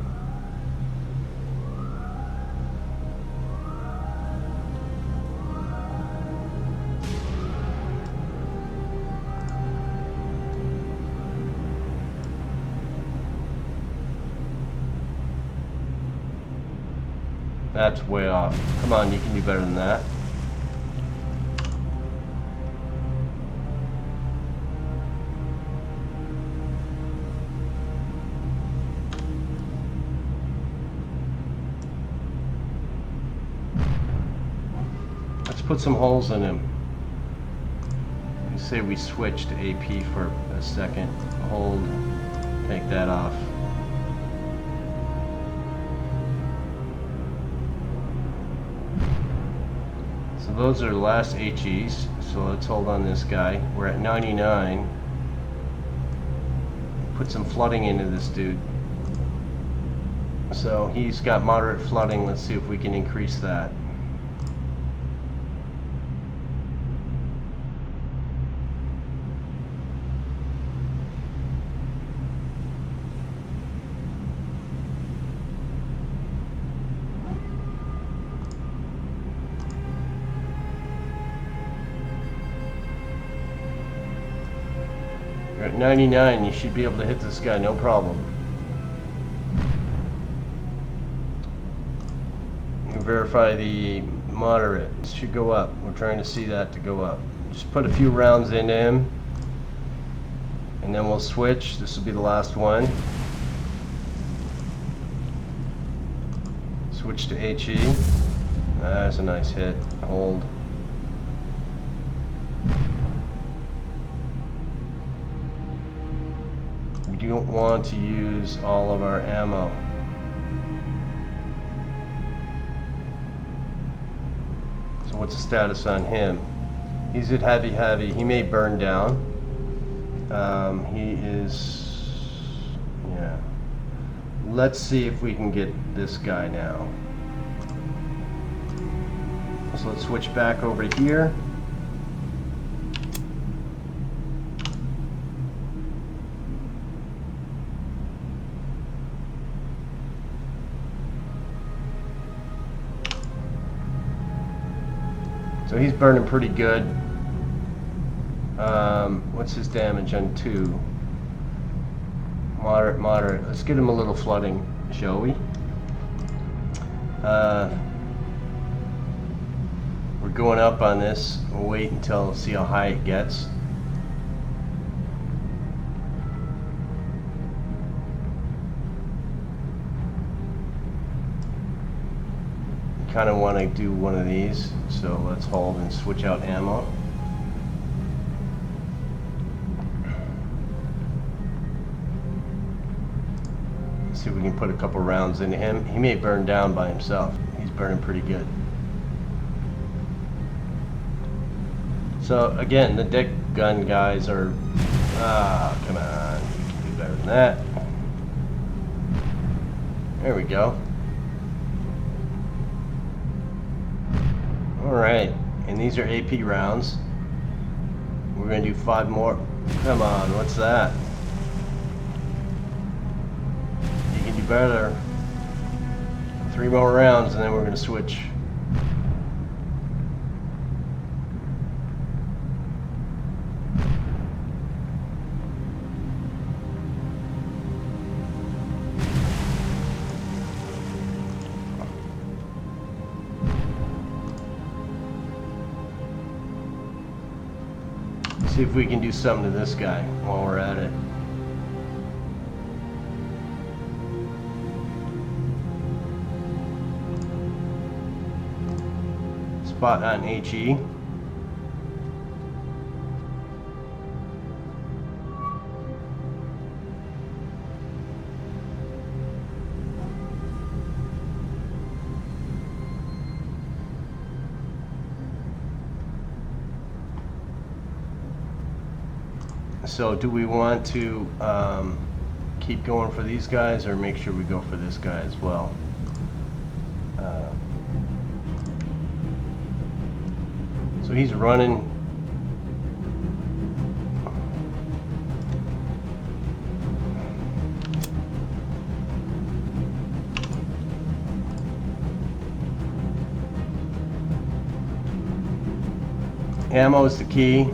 That's way off. Come on, you can do better than that. Let's put some holes in him. Let's say we switch to AP for a second. Hold, take that off. So those are the last HEs, so let's hold on this guy. We're at 99. Put some flooding into this dude. So he's got moderate flooding. Let's see if we can increase that. You're at 99, you should be able to hit this guy, no problem. You verify the moderate. It should go up. We're trying to see that to go up. Just put a few rounds into him, and then we'll switch. This will be the last one. Switch to HE. That's a nice hit. Hold. We don't want to use all of our ammo. So what's the status on him? He's at heavy. He may burn down. He is, yeah. Let's see if we can get this guy now. So let's switch back over to here. So he's burning pretty good. What's his damage on 2? Moderate. Let's get him a little flooding, shall we? We're going up on this. We'll wait until see how high it gets. Kind of want to do one of these, so let's hold and switch out ammo. See if we can put a couple rounds into him. He may burn down by himself. He's burning pretty good. So again, the deck gun guys are, come on, you can do better than that. There we go. Alright, and these are AP rounds. We're going to do 5 more. Come on, what's that? You can do better. 3 more rounds and then we're going to switch. See if we can do something to this guy while we're at it. Spot on HE. So do we want to keep going for these guys or make sure we go for this guy as well? So he's running. Ammo is the key.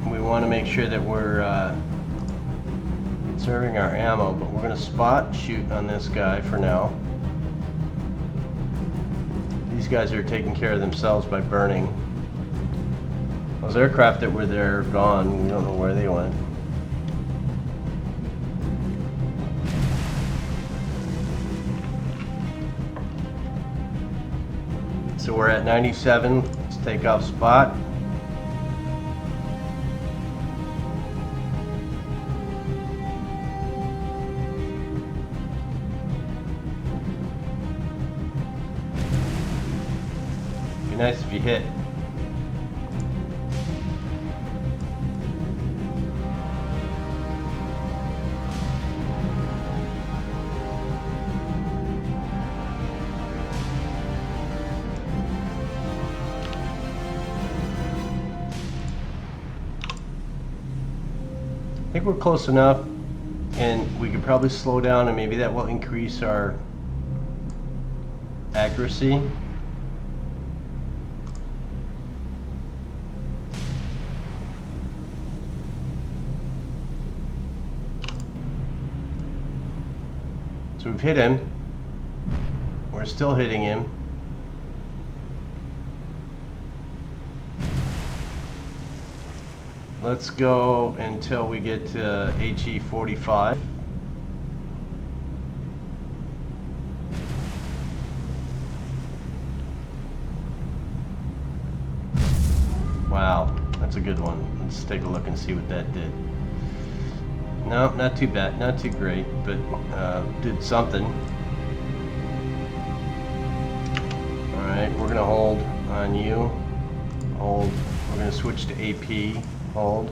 We want to make sure that we're conserving our ammo, but we're going to spot shoot on this guy for now. These guys are taking care of themselves by burning. Those aircraft that were there are gone. We don't know where they went. So we're at 97. Let's take off spot. Be nice if you hit. I think we're close enough, and we could probably slow down, and maybe that will increase our accuracy. So we've hit him. We're still hitting him. Let's go until we get to HE 45. Wow, that's a good one. Let's take a look and see what that did. No, not too bad, not too great, but did something. Alright, we're gonna hold on you. Hold. We're gonna switch to AP. Hold.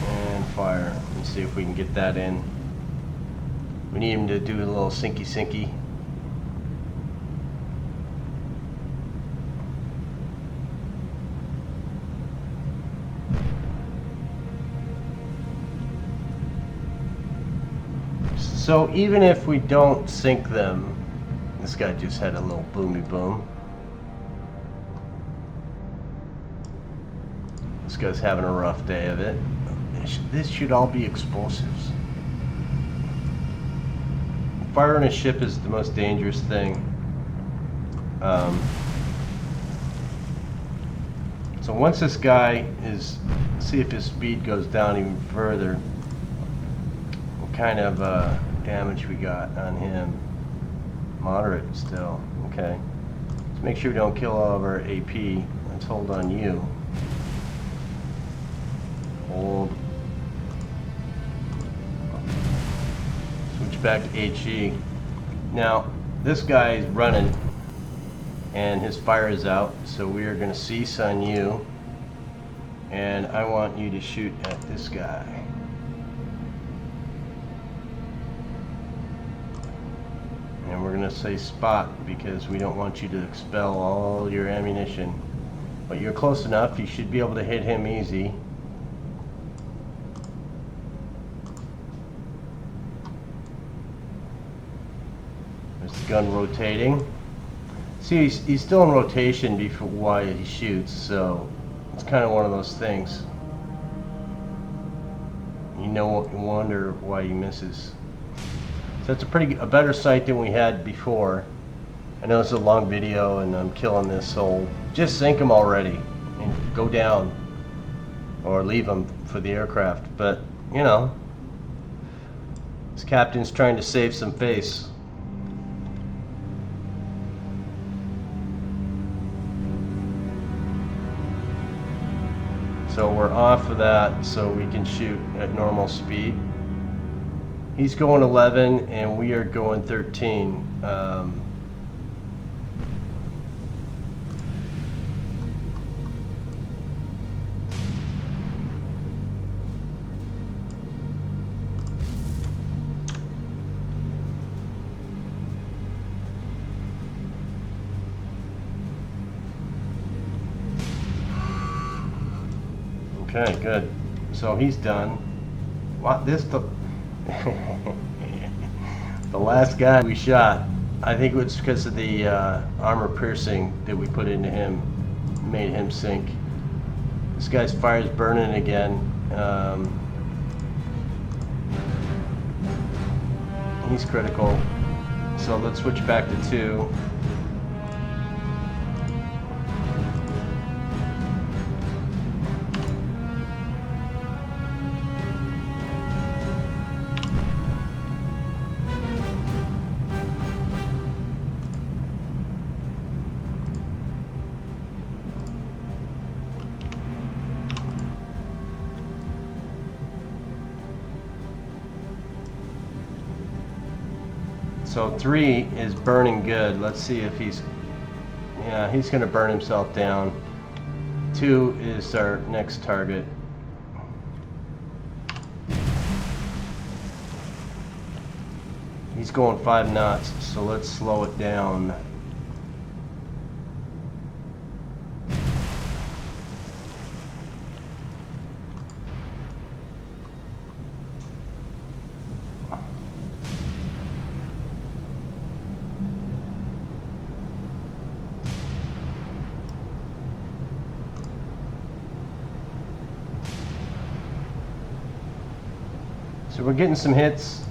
And fire. Let's see if we can get that in. We need him to do a little sinky. So even if we don't sink them, this guy just had a little boomy boom. This guy's having a rough day of it. This should all be explosives. Firing a ship is the most dangerous thing. So once this guy is, see if his speed goes down even further. What kind of damage we got on him? Moderate still. Okay. Let's make sure we don't kill all of our AP. Let's hold on you. Hold. Switch back to HE. Now, this guy is running and his fire is out, so we are going to cease on you. And I want you to shoot at this guy. And we're going to say spot because we don't want you to expel all your ammunition. But you're close enough, you should be able to hit him easy. There's the gun rotating. See, he's still in rotation before while he shoots, so it's kind of one of those things. You wonder why he misses. So it's a better sight than we had before. I know it's a long video and I'm killing this, so just sink him already and go down or leave him for the aircraft. But you know, this captain's trying to save some face. So we're off of that so we can shoot at normal speed. He's going 11 and we are going 13. Okay, good. So he's done. What the the last guy we shot, I think it was because of the armor piercing that we put into him, made him sink. This guy's fire's burning again. He's critical. So let's switch back to 2. So 3 is burning good. Let's see if he's going to burn himself down. 2 is our next target. He's going 5 knots, so let's slow it down. So we're getting some hits.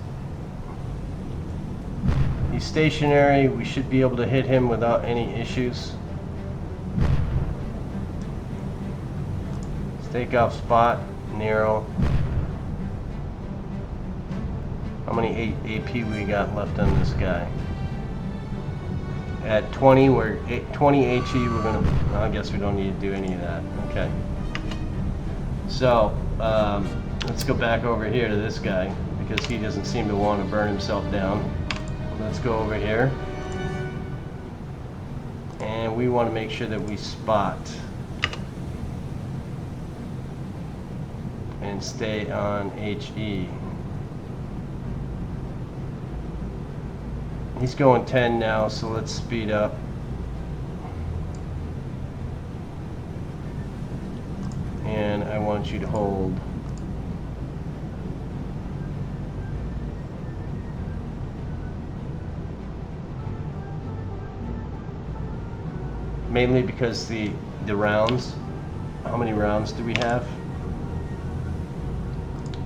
He's stationary. We should be able to hit him without any issues. Takeoff spot, narrow. How many AP we got left on this guy? At 20, we're 20 HE. We're gonna. I guess we don't need to do any of that. Okay. So let's go back over here to this guy because he doesn't seem to want to burn himself down. Let's go over here, and we want to make sure that we spot and stay on HE. He's going 10 now, so let's speed up. And I want you to hold. Mainly because the rounds, how many rounds do we have?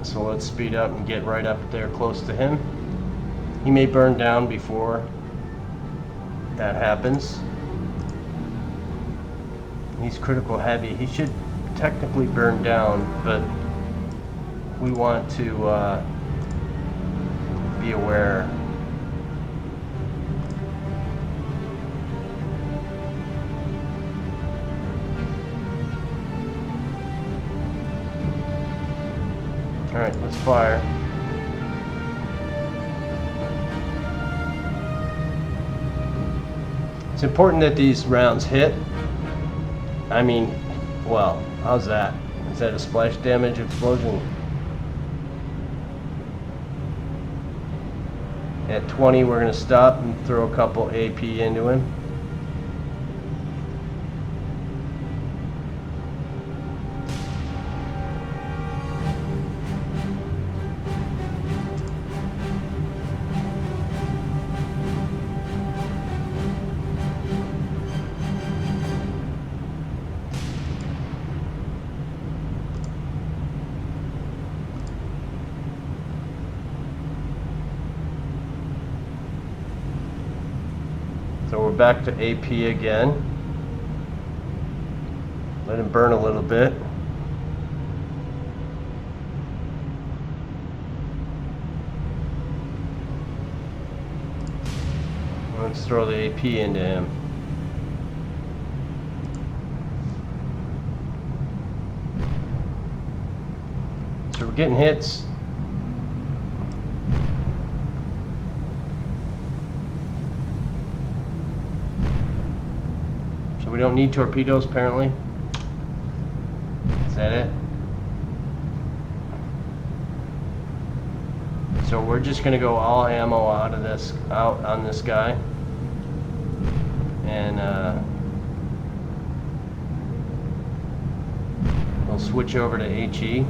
So let's speed up and get right up there close to him. He may burn down before that happens. He's critical heavy. He should technically burn down, but we want to be aware. All right, let's fire. It's important that these rounds hit. I mean, well, how's that? Is that a splash damage explosion? At 20, we're going to stop and throw a couple AP into him. So we're back to AP again. Let him burn a little bit. Let's throw the AP into him. So we're getting hits. We don't need torpedoes, apparently. Is that it? So we're just gonna go all ammo out on this guy, and we'll switch over to HE.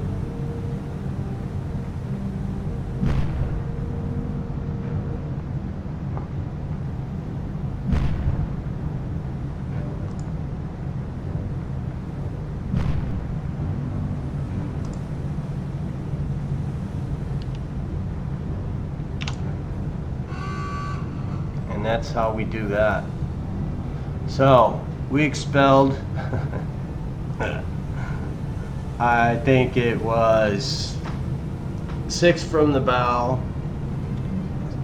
And that's how we do that. So we expelled I think it was 6 from the bow,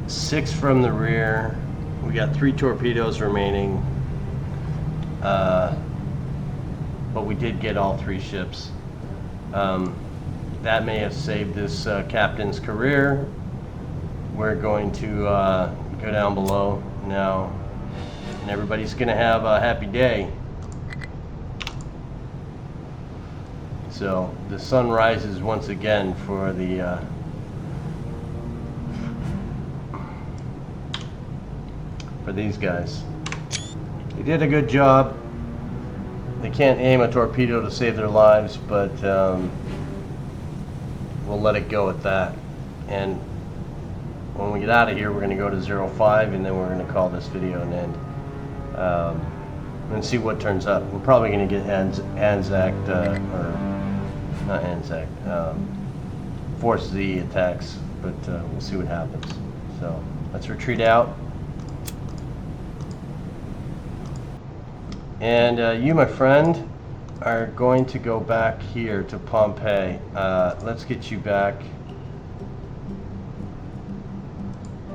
6 from the rear. We got 3 torpedoes remaining, but we did get all 3 ships. That may have saved this captain's career. We're going to go down below now, and everybody's gonna have a happy day. So the sun rises once again for the for these guys. They did a good job. They can't aim a torpedo to save their lives, but we'll let it go at that. And when we get out of here, we're going to go to 05, and then we're going to call this video an end. And see what turns up. We're probably going to get Anzac, or not Anzac, Force Z attacks, but we'll see what happens. So let's retreat out. And you, my friend, are going to go back here to Pompeii. Let's get you back.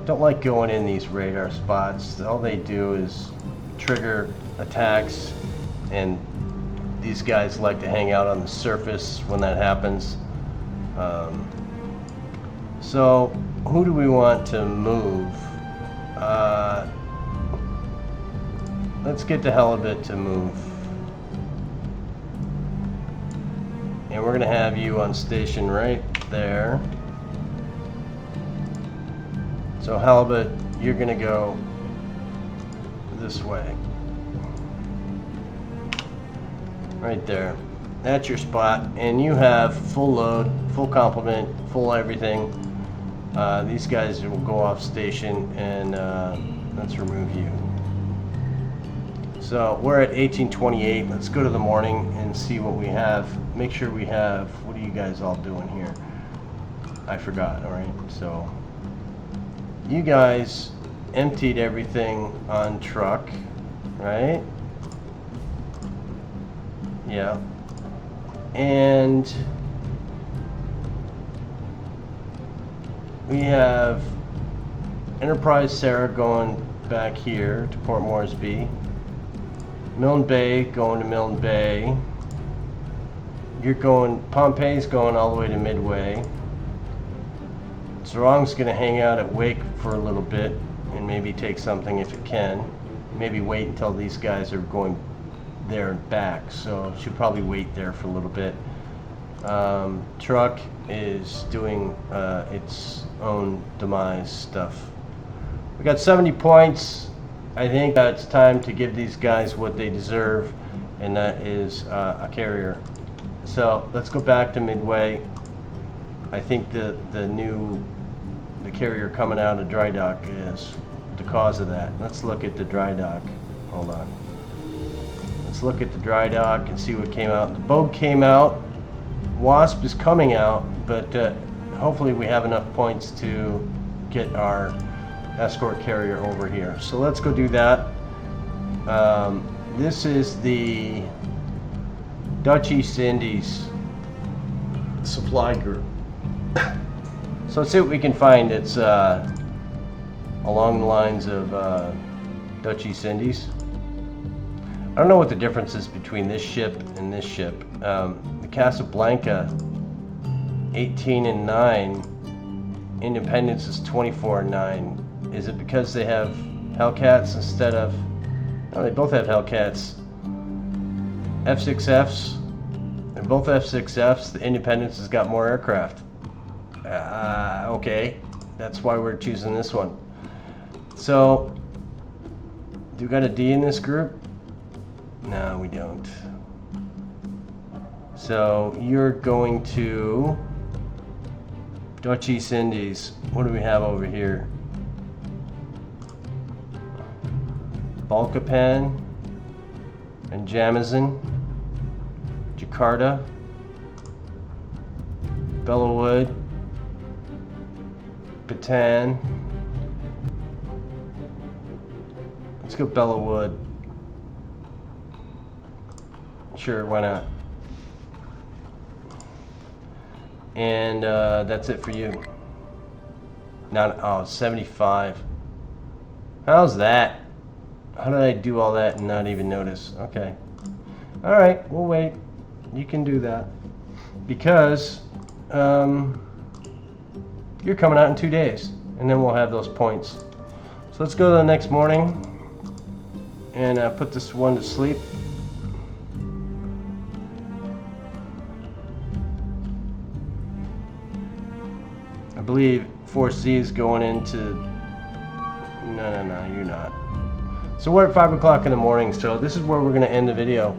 Don't like going in these radar spots. All they do is trigger attacks, and these guys like to hang out on the surface when that happens. So who do we want to move? Let's get the halibut to move, and we're gonna have you on station right there. So halibut, you're gonna go this way. Right there. That's your spot, and you have full load, full complement, full everything. These guys will go off station, and let's remove you. So we're at 1828. Let's go to the morning and see what we have. Make sure we have, what are you guys all doing here? I forgot, all right? So you guys emptied everything on truck, right? Yeah. And we have Enterprise Sarah going back here to Port Moresby. Milne Bay going to Milne Bay. You're going, Pompeii's going all the way to Midway. Zerong's going to hang out at Wake for a little bit and maybe take something if it can. Maybe wait until these guys are going there and back, so she'll probably wait there for a little bit. Truck is doing its own demise stuff. We got 70 points. I think it's time to give these guys what they deserve, and that is a carrier. So let's go back to Midway. I think the carrier coming out of dry dock is the cause of that. Let's look at the dry dock. Hold on. Let's look at the dry dock and see what came out. The boat came out. Wasp is coming out, but hopefully we have enough points to get our escort carrier over here. So let's go do that. This is the Dutch East Indies supply group. So let's see what we can find. It's along the lines of Dutch East Indies. I don't know what the difference is between this ship and this ship. The Casablanca 18-9, Independence is 24-9. Is it because they have Hellcats instead of... No, they both have Hellcats. F6Fs, and both F6Fs, the Independence has got more aircraft. Okay, that's why we're choosing this one. So, do we got a D in this group? No, we don't. So, you're going to Dutch East Indies. What do we have over here? Balkapan and Jamison, Jakarta, Bellawood, Bataan. Let's go Bellawood. Sure, why not? And that's it for you. Not, oh, 75. How's that? How did I do all that and not even notice? Okay. All right, we'll wait. You can do that. Because you're coming out in 2 days. And then we'll have those points. So let's go to the next morning and put this one to sleep. I believe Force Z is going into... No, you're not. So we're at 5 o'clock in the morning, so this is where we're going to end the video.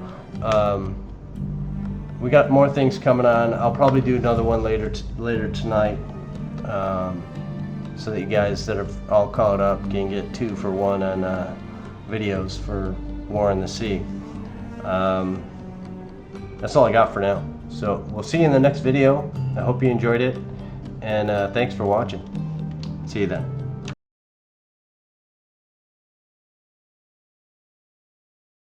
We got more things coming on. I'll probably do another one later tonight, so that you guys that are all caught up can get 2 for 1 on videos for War in the Sea. That's all I got for now. So we'll see you in the next video. I hope you enjoyed it, and thanks for watching. See you then.